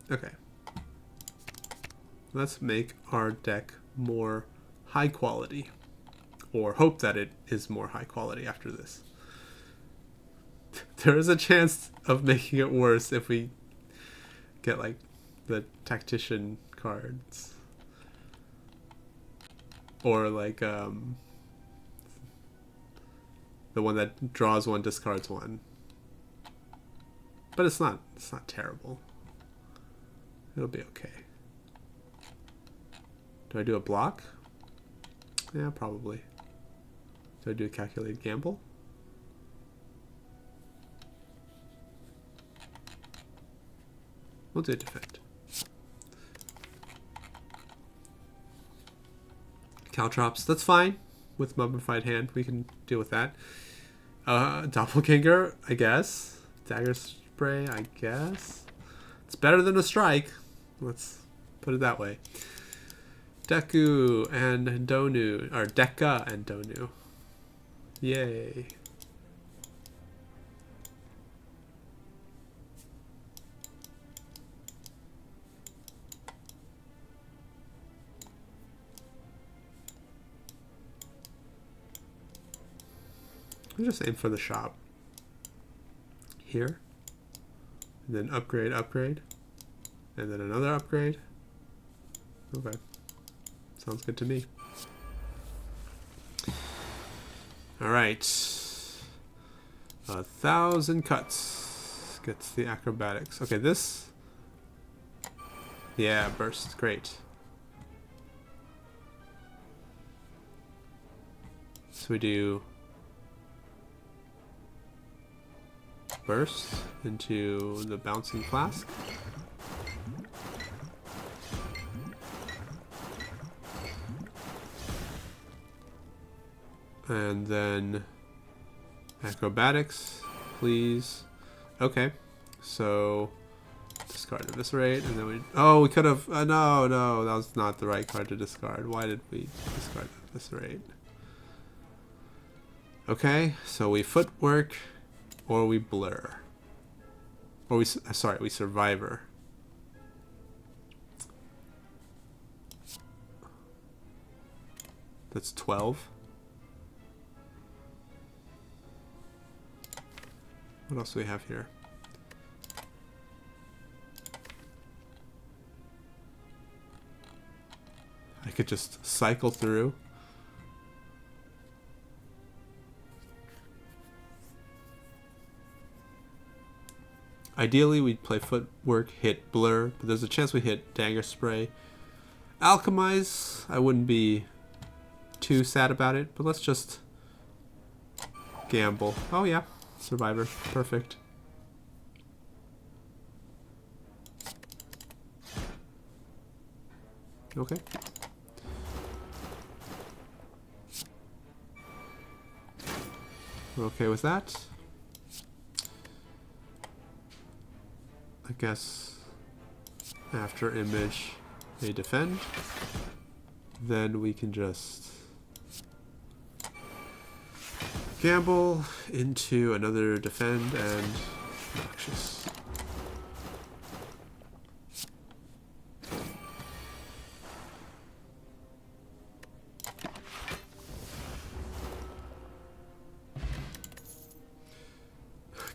Okay. Let's make our deck more high quality. Or hope that it is more high quality after this. There is a chance of making it worse if we get, like, the Tactician cards. Or, like, the one that draws 1, discards 1. But it's not terrible. It'll be okay. Do I do a block? Yeah, probably. Do I do a calculated gamble? We'll do defend. Caltrops, that's fine. With Mummified Hand, we can deal with that. Doppelganger, I guess. Dagger Spray, I guess. It's better than a strike. Let's put it that way. Deku and Donu, or Deka and Donu. Yay. I'll just aim for the shop. Here. And then upgrade, upgrade. And then another upgrade. Okay. Sounds good to me. Alright. 1,000 cuts. Gets the acrobatics. Okay, this... Yeah, burst. Great. So we do... burst into the bouncing flask. And then acrobatics, please. Okay, so discard eviscerate, and then we... Oh, we could have... no, that was not the right card to discard. Why did we discard eviscerate? Okay, so we footwork, or we blur. Or we... Sorry, we survivor. That's 12. What else do we have here? I could just cycle through. Ideally, we'd play footwork, hit blur, but there's a chance we hit dagger spray. Alchemize, I wouldn't be too sad about it, but let's just gamble. Oh yeah. Survivor. Perfect. Okay. We're okay with that. I guess after image they defend, then we can just gamble into another defend and noxious.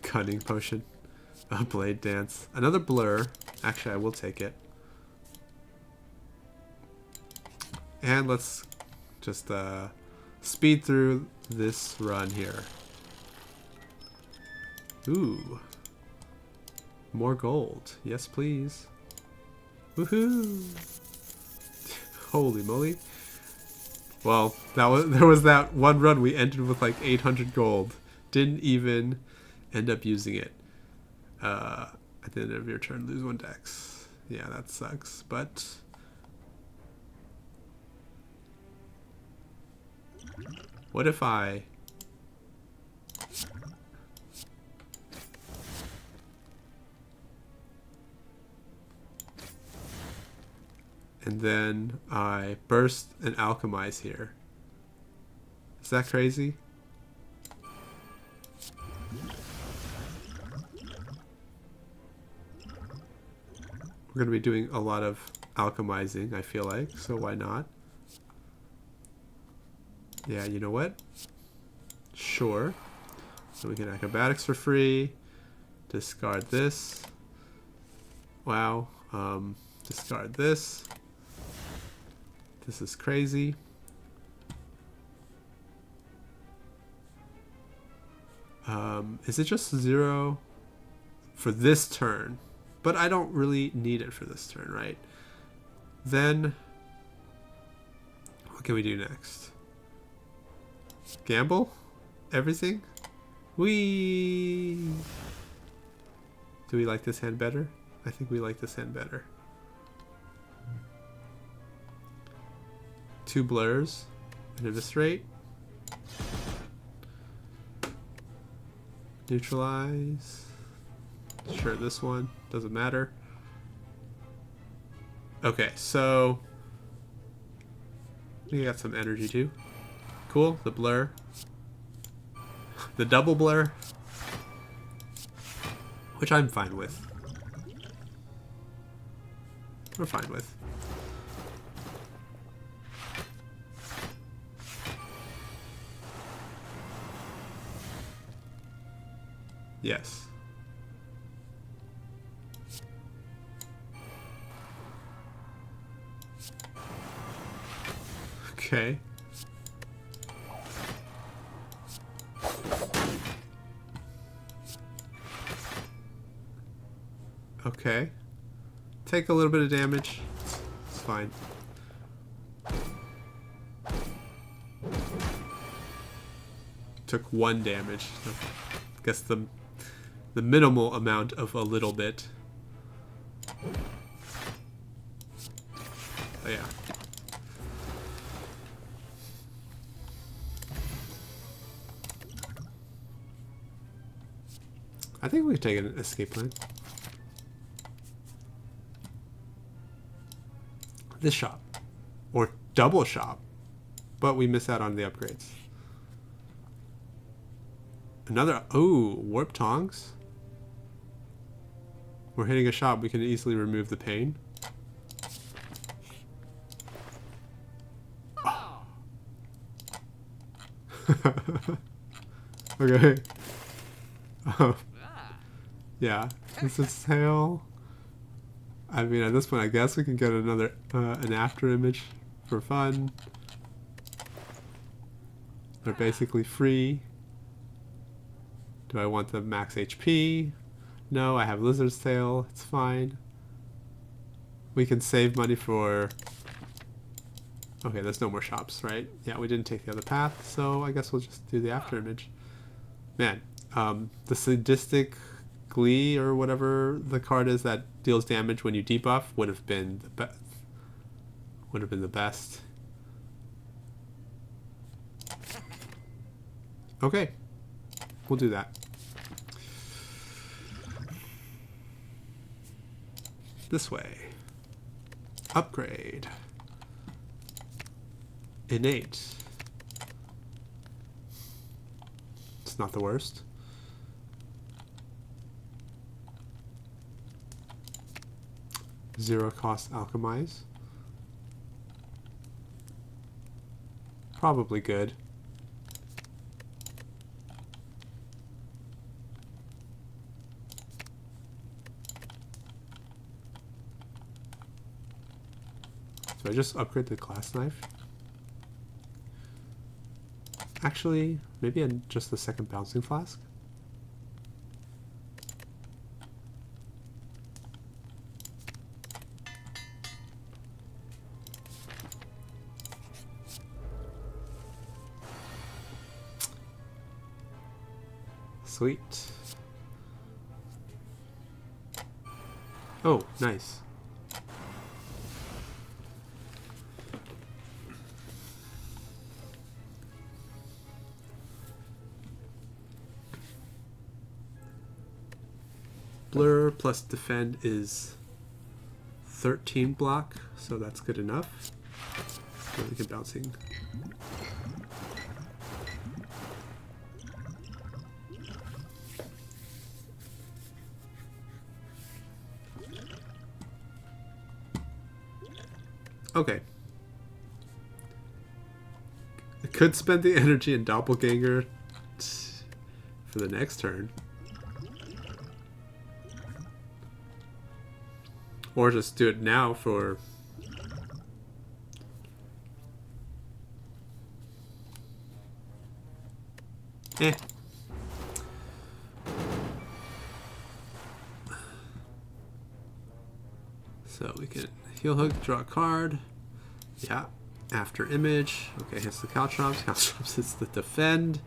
Cunning potion. A blade dance. Another blur. Actually, I will take it. And let's just speed through this run here. Ooh. More gold. Yes, please. Woohoo! Holy moly. Well, there was that one run we ended with like 800 gold. Didn't even end up using it. At the end of your turn, lose 1 dex. Yeah, that sucks, but what if I and then I burst and alchemize here? Is that crazy? We're going to be doing a lot of alchemizing, I feel like, so why not? Yeah, you know what? Sure. So we can acrobatics for free. Discard this. Wow. Discard this. This is crazy. Is it just 0 for this turn? But I don't really need it for this turn, right? Then, what can we do next? Gamble? Everything? Whee! Do we like this hand better? I think we like this hand better. 2 blurs. And eviscerate. Neutralize. Sure, this one. Doesn't matter. Okay, so we got some energy too. Cool. The blur. The double blur. Which I'm fine with. We're fine with. Yes. Okay. Okay. Take a little bit of damage. It's fine. Took 1 damage. So I guess the minimal amount of a little bit. Oh, yeah. I think we could take an escape plan. This shop. Or double shop. But we miss out on the upgrades. Another... Oh, warp tongs. We're hitting a shop. We can easily remove the pain. Oh. Okay. Oh. Yeah. This is hail. I mean, at this point, I guess we can get another an after image for fun. They're basically free. Do I want the max HP? No, I have Lizard's Tail. It's fine. We can save money for... Okay, there's no more shops, right? Yeah, we didn't take the other path, so I guess we'll just do the after image. Man, the Sadistic Glee, or whatever the card is that deals damage when you debuff, would have been the best. Would have been the best. Okay. we'll do that. This way. Upgrade. Innate. It's not the worst. Zero cost alchemize. Probably good. So I just upgrade the glass knife. Actually, maybe just the second bouncing flask. Sweet. Oh, nice. Blur plus defend is 13 block, so that's good enough. Really good bouncing. Okay. I could spend the energy in Doppelganger for the next turn. Or just do it now for... So we can heal hook, draw a card. Yeah. After image. Okay, hits the Caltrops. Caltrops hits the defend.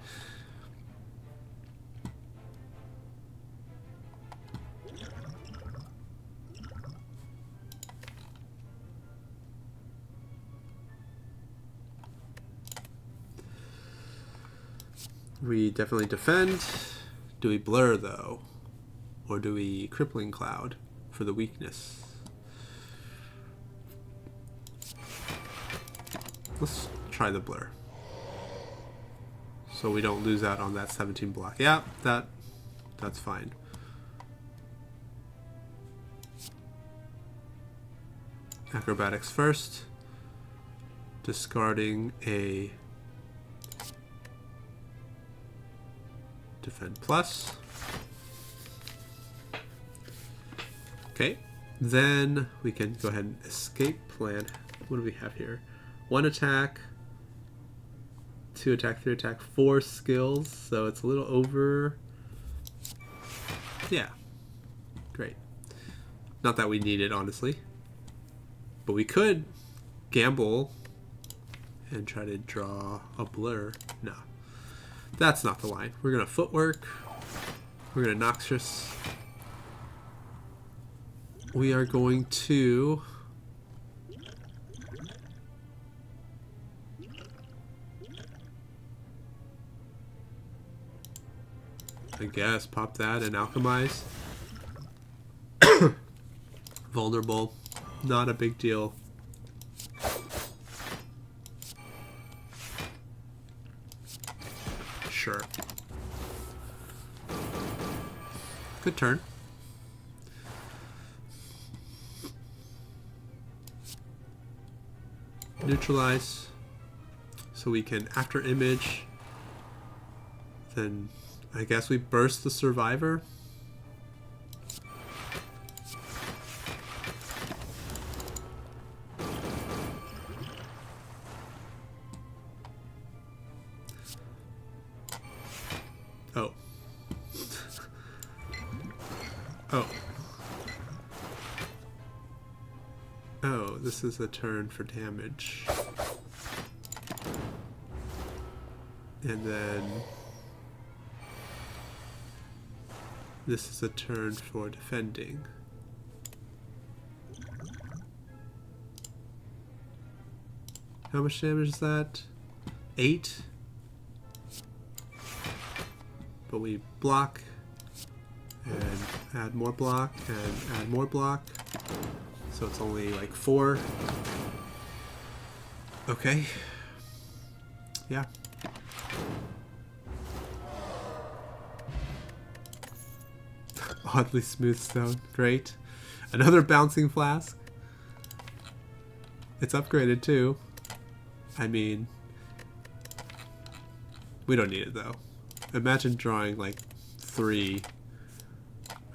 We definitely defend. Do we blur though? Or do we crippling cloud for the weakness? Let's try the blur. So we don't lose out on that 17 block. Yeah, that's fine. Acrobatics first. Discarding a defend plus. Okay. Then we can go ahead and escape plan. What do we have here? 1 attack, 2 attack, 3 attack, 4 skills. So it's a little over. Yeah. Great. Not that we need it, honestly. But we could gamble and try to draw a blur. No. That's not the line. We're going to footwork. We're going to Noxious. We are going to... I guess pop that and alchemize. Vulnerable. Not a big deal. Sure. Good turn. Neutralize. So we can, after image, then I guess we burst the survivor. Oh. Oh. Oh, this is a turn for damage. And then this is a turn for defending. How much damage is that? 8? but we block and add more block and add more block. So it's only like 4. Okay. Yeah. Oddly smooth stone. Great. Another bouncing flask. It's upgraded too. I mean, we don't need it though. Imagine drawing like 3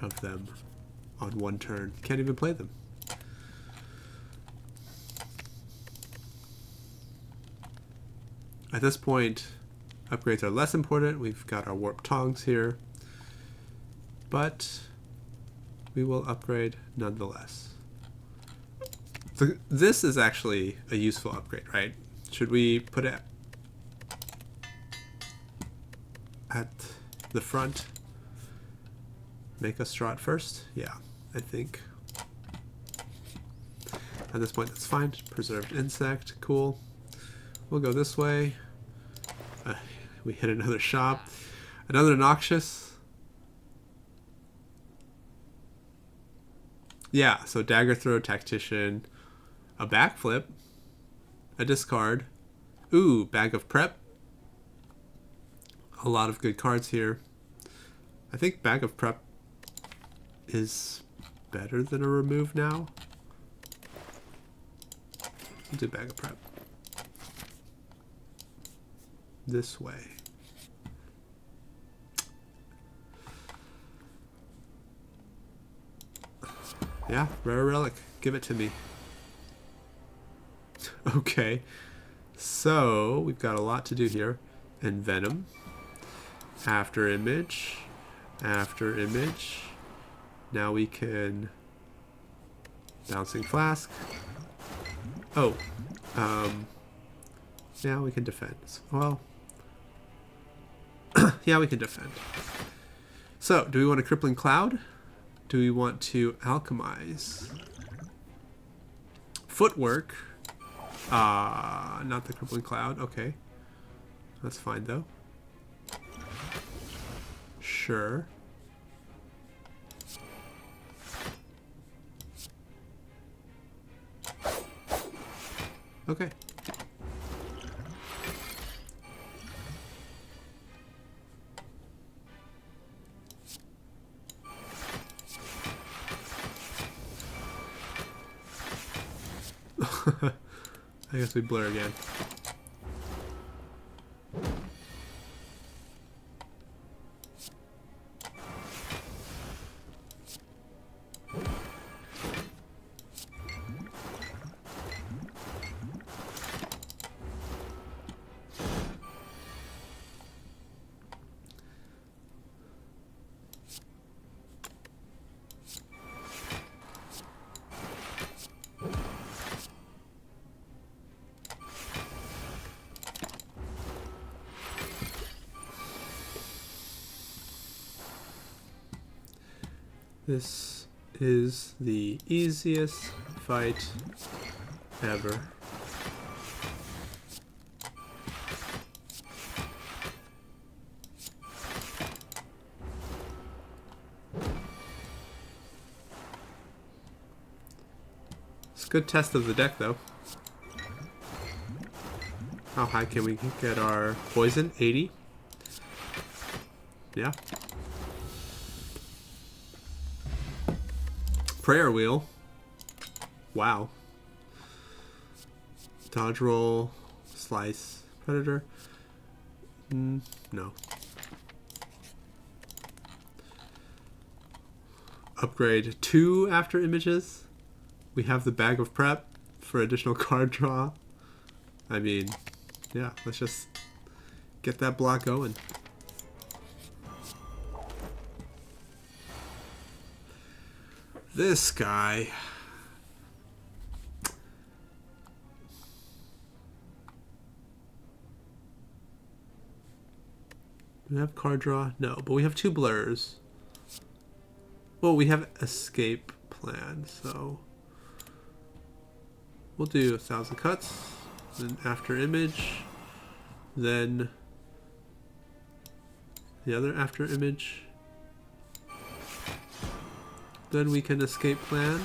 of them on one turn. Can't even play them. At this point, upgrades are less important. We've got our warp tongs here, but we will upgrade nonetheless. So this is actually a useful upgrade, right? Should we put it at the front? Make us draw it first? Yeah, I think. At this point, that's fine. Preserved insect, cool. We'll go this way. We hit another shop. Another noxious. Yeah, so dagger throw, tactician, a backflip, a discard. Ooh, bag of prep. A lot of good cards here. I think bag of prep is better than a remove now. We'll do bag of prep. This way. Yeah, rare relic. Give it to me. Okay. So, we've got a lot to do here. And Venom. After image. After image. Now we can... Bouncing Flask. Oh. Yeah, we can defend. Well... yeah, we can defend. So, do we want a Crippling Cloud? Do we want to alchemize? Footwork. Not the Crippling Cloud. Okay. That's fine, though. Sure. Okay. I guess we blur again. This is the easiest fight ever. It's a good test of the deck, though. How high can we get our poison? 80? Yeah. Prayer wheel. Wow. Dodge roll. Slice. Predator. No. Upgrade 2 after images. We have the bag of prep for additional card draw. I mean, yeah, let's just get that block going. This guy. Do we have card draw? No, but we have 2 blurs. Well, we have escape plan, so we'll do 1,000 cuts, then after image, then the other after image. Then we can escape plan.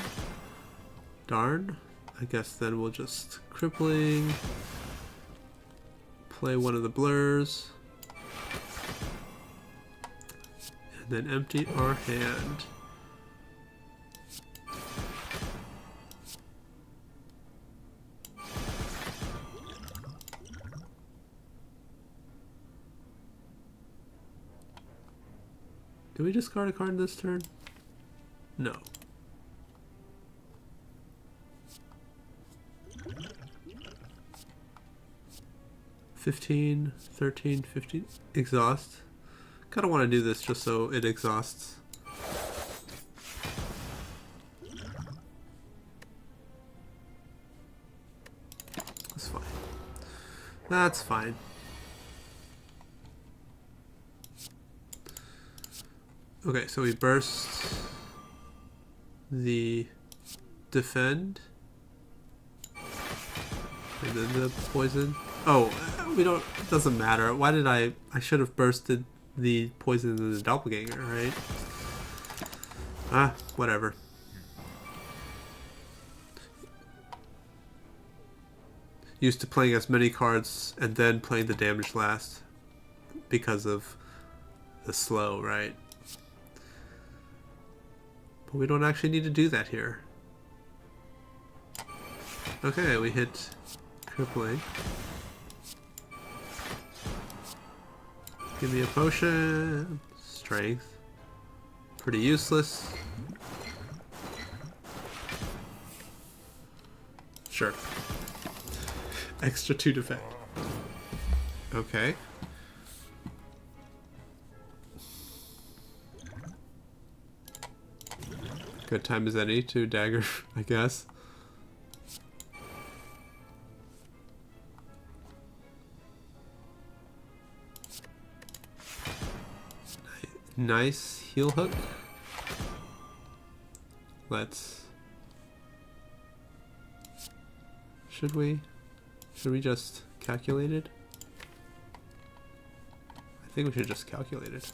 Darn. I guess then we'll just crippling. Play one of the blurs. And then empty our hand. Do we discard a card this turn? No. $15, $13, $15. Exhaust. Kind of want to do this just so it exhausts. That's fine. That's fine. Okay, so we burst the defend. And then the poison. Oh, we don't, it doesn't matter. Why did I should have bursted the poison in the doppelganger, right? Ah, whatever. Used to playing as many cards and then playing the damage last because of the slow, right? But we don't actually need to do that here. Okay, we hit crippling. Give me a potion. Strength. Pretty useless. Sure. Extra 2 defend. Okay. Good time as any to dagger, I guess. Nice heel hook. Let's... Should we just calculate it? I think we should just calculate it.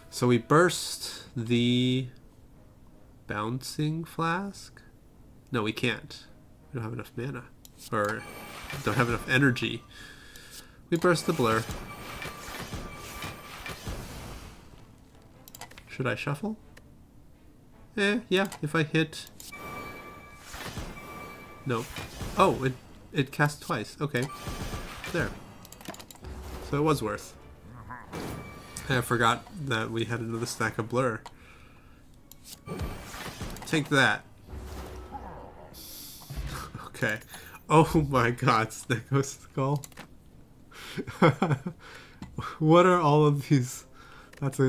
So we burst the bouncing flask? No, we can't. We don't have enough mana. Or don't have enough energy. We burst the blur. Should I shuffle? Yeah, if I hit... No. Oh, it cast twice. Okay. There. So it was worth. I forgot that we had another stack of blur. Take that. Okay. Oh my god, Snecko Skull. What are all of these? That's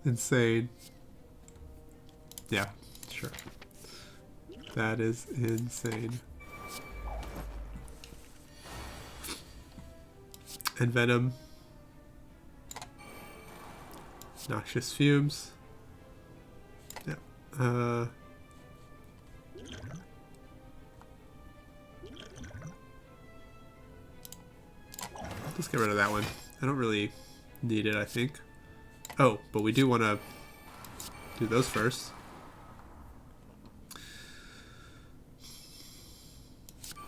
insane. Yeah, sure. That is insane. And Venom. Noxious Fumes. Yeah. Let's get rid of that one. I don't really need it, I think. Oh, but we do want to do those first.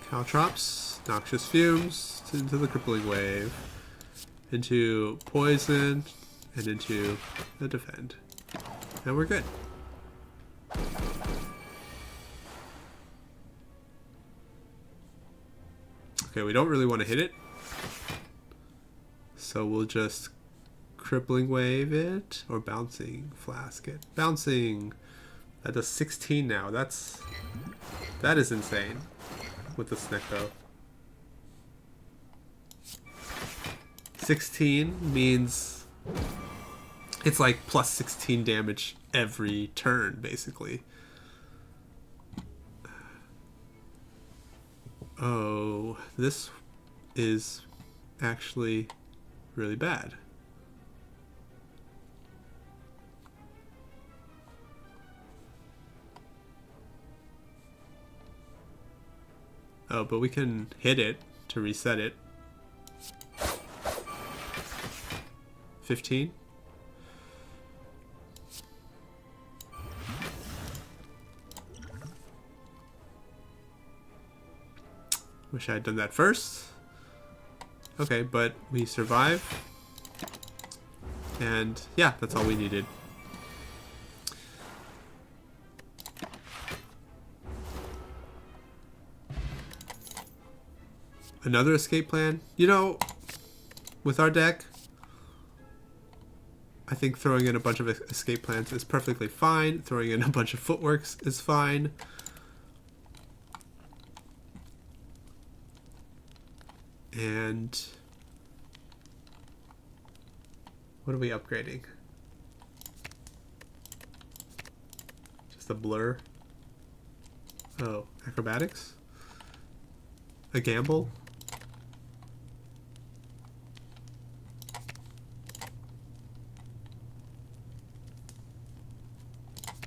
Caltrops, Noxious Fumes, into the Crippling Wave, into Poison, and into the Defend. And we're good. Okay, we don't really want to hit it. So we'll just Crippling Wave it, or Bouncing Flask it. Bouncing! That does 16 now. That is insane. With the Snecko. 16 means it's like plus 16 damage every turn, basically. Oh, this is actually really bad. Oh, but we can hit it to reset it. 15. Wish I had done that first. Okay, but we survive. And yeah, that's all we needed. Another escape plan? You know, with our deck, I think throwing in a bunch of escape plans is perfectly fine. Throwing in a bunch of footworks is fine. And what are we upgrading? Just a blur? Oh, acrobatics? A gamble?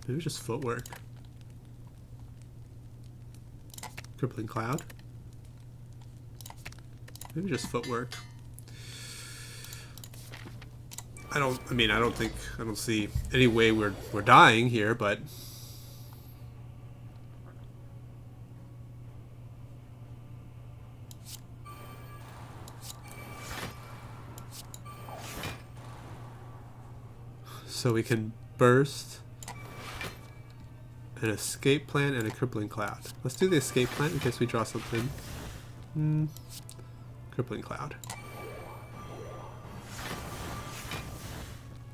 Maybe just footwork. Crippling cloud? Maybe just footwork. I don't see any way we're dying here, but so we can burst an escape plan and a crippling cloud. Let's do the escape plan in case we draw something. Crippling cloud.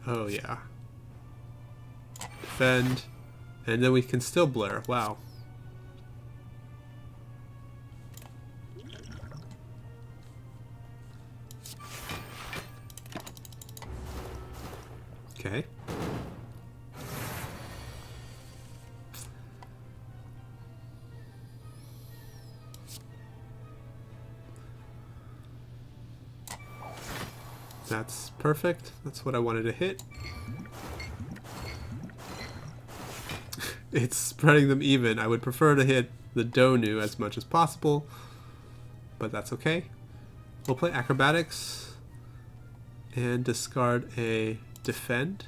Oh yeah. Defend. And then we can still blur. Wow. Okay. That's perfect. That's what I wanted to hit. It's spreading them even. I would prefer to hit the Donu as much as possible, but that's okay. We'll play acrobatics and discard a defend.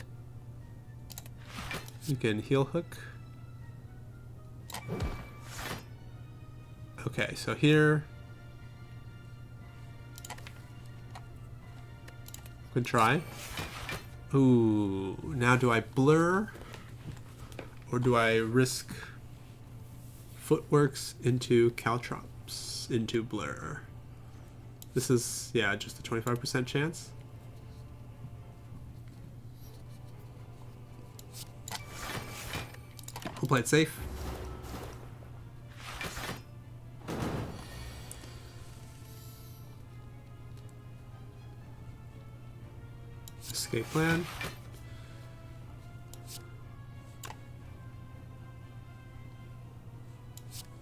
You can heel hook. Okay, so here we can try. Ooh, now do I blur or do I risk footworks into caltrops into blur? This is, yeah, just a 25% chance. We'll play it safe. Escape plan.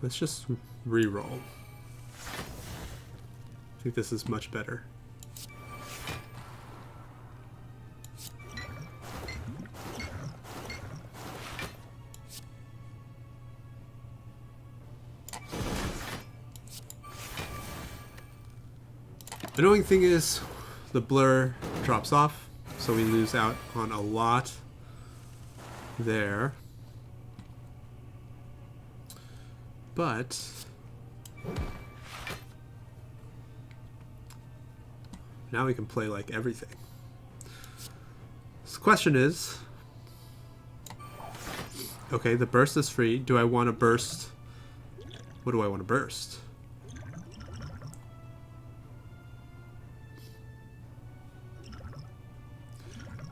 Let's just re-roll. I think this is much better. The annoying thing is the blur drops off, so we lose out on a lot there. But now we can play like everything. So the question is, okay, the burst is free. Do I want to burst? What do I want to burst?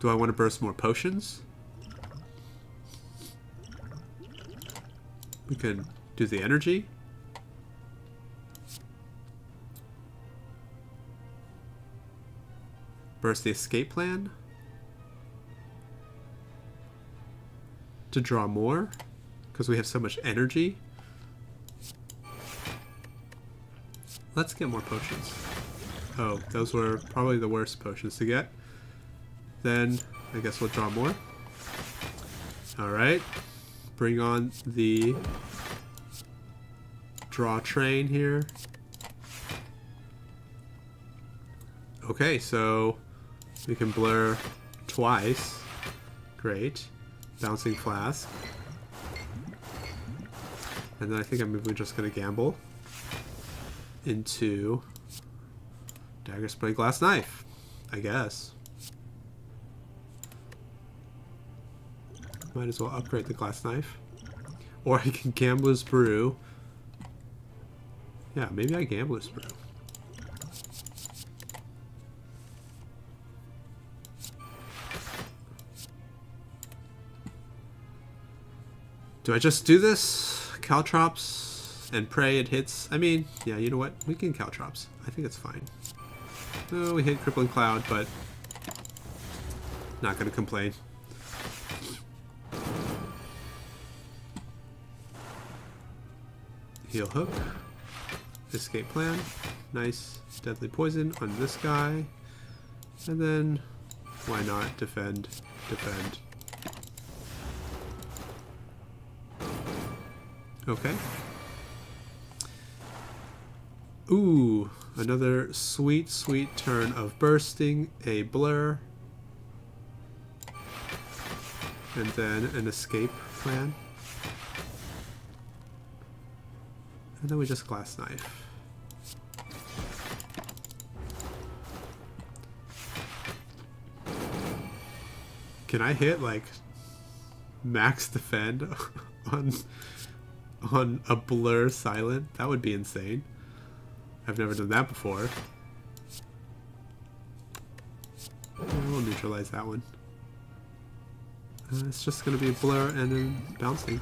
Do I want to burst more potions? We can do the energy. Burst the escape plan. To draw more, because we have so much energy. Let's get more potions. Oh, those were probably the worst potions to get. Then I guess we'll draw more. Alright. Bring on the draw train here. Okay, so we can blur twice. Great. Bouncing flask. And then I think we're just going to gamble into dagger spray glass knife, I guess. Might as well upgrade the glass knife. Or I can Gambler's Brew. Yeah, maybe I Gambler's Brew. Do I just do this? Caltrops and pray it hits? I mean, yeah, you know what? We can Caltrops. I think it's fine. No, we hit Crippling Cloud, but not going to complain. Heal Hook. Escape Plan. Nice. Deadly Poison on this guy. And then, why not? Defend. Defend. Okay. Ooh, another sweet, sweet turn of bursting. A blur. And then an escape plan. And then we just glass knife. Can I hit like max defend on a blur silent? That would be insane. I've never done that before. We'll neutralize that one. It's just going to be a blur and then bouncing.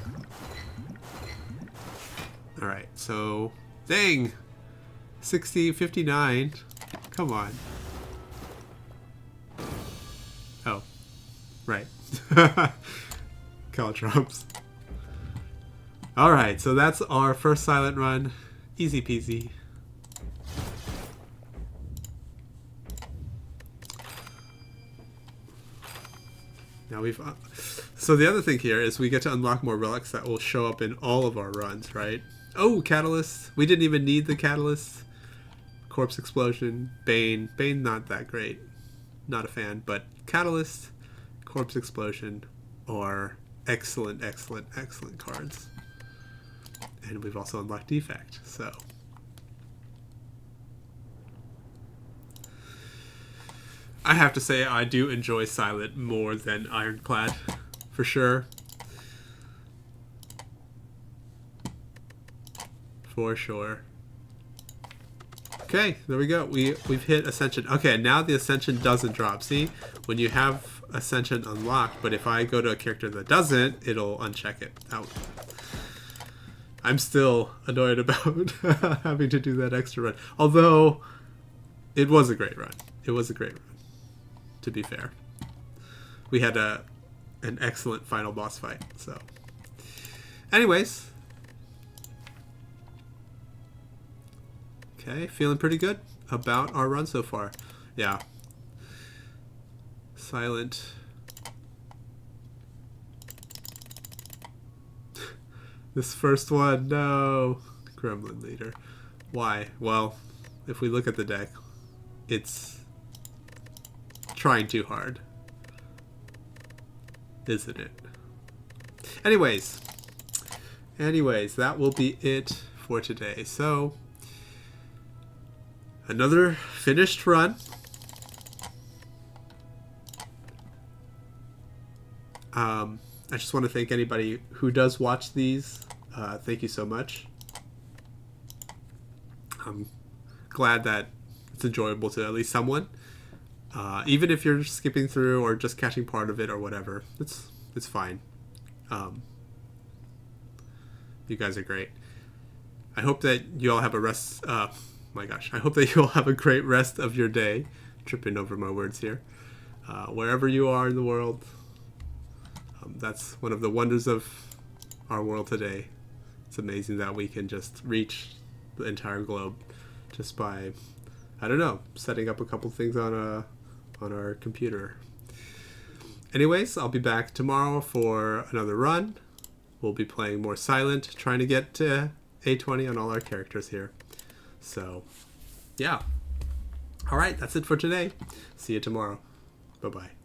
Alright, so... Dang! 60, 59. Come on. Oh. Right. Caltrops. Alright, so that's our first silent run. Easy peasy. Now we've... so the other thing here is we get to unlock more relics that will show up in all of our runs, right? Oh, Catalyst. We didn't even need the Catalyst. Corpse Explosion. Bane. Bane not that great. Not a fan. But Catalyst, Corpse Explosion are excellent, excellent, excellent cards. And we've also unlocked Defect. So... I have to say I do enjoy Silent more than Ironclad. For sure. For sure. Okay, there we go. We've hit Ascension. Okay, now the Ascension doesn't drop. See? When you have Ascension unlocked, but if I go to a character that doesn't, it'll uncheck it out. I'm still annoyed about having to do that extra run. Although, it was a great run. It was a great run, to be fair. We had an excellent final boss fight, so. Anyways. Okay, feeling pretty good about our run so far. Yeah. Silent. This first one, no. Gremlin Leader. Why? Well, if we look at the deck, it's trying too hard. Isn't it? Anyways, that will be it for today. So, another finished run. I just want to thank anybody who does watch these. Thank you so much. I'm glad that it's enjoyable to at least someone. Even if you're skipping through or just catching part of it or whatever, it's fine. You guys are great. I hope that you all have a rest. My gosh, I hope that you all have a great rest of your day. Tripping over my words here. Wherever you are in the world, that's one of the wonders of our world today. It's amazing that we can just reach the entire globe just by, I don't know, setting up a couple things on our computer. Anyways, I'll be back tomorrow for another run. We'll be playing more Silent, trying to get to A20 on all our characters here. So, yeah. All right, that's it for today. See you tomorrow. Bye-bye.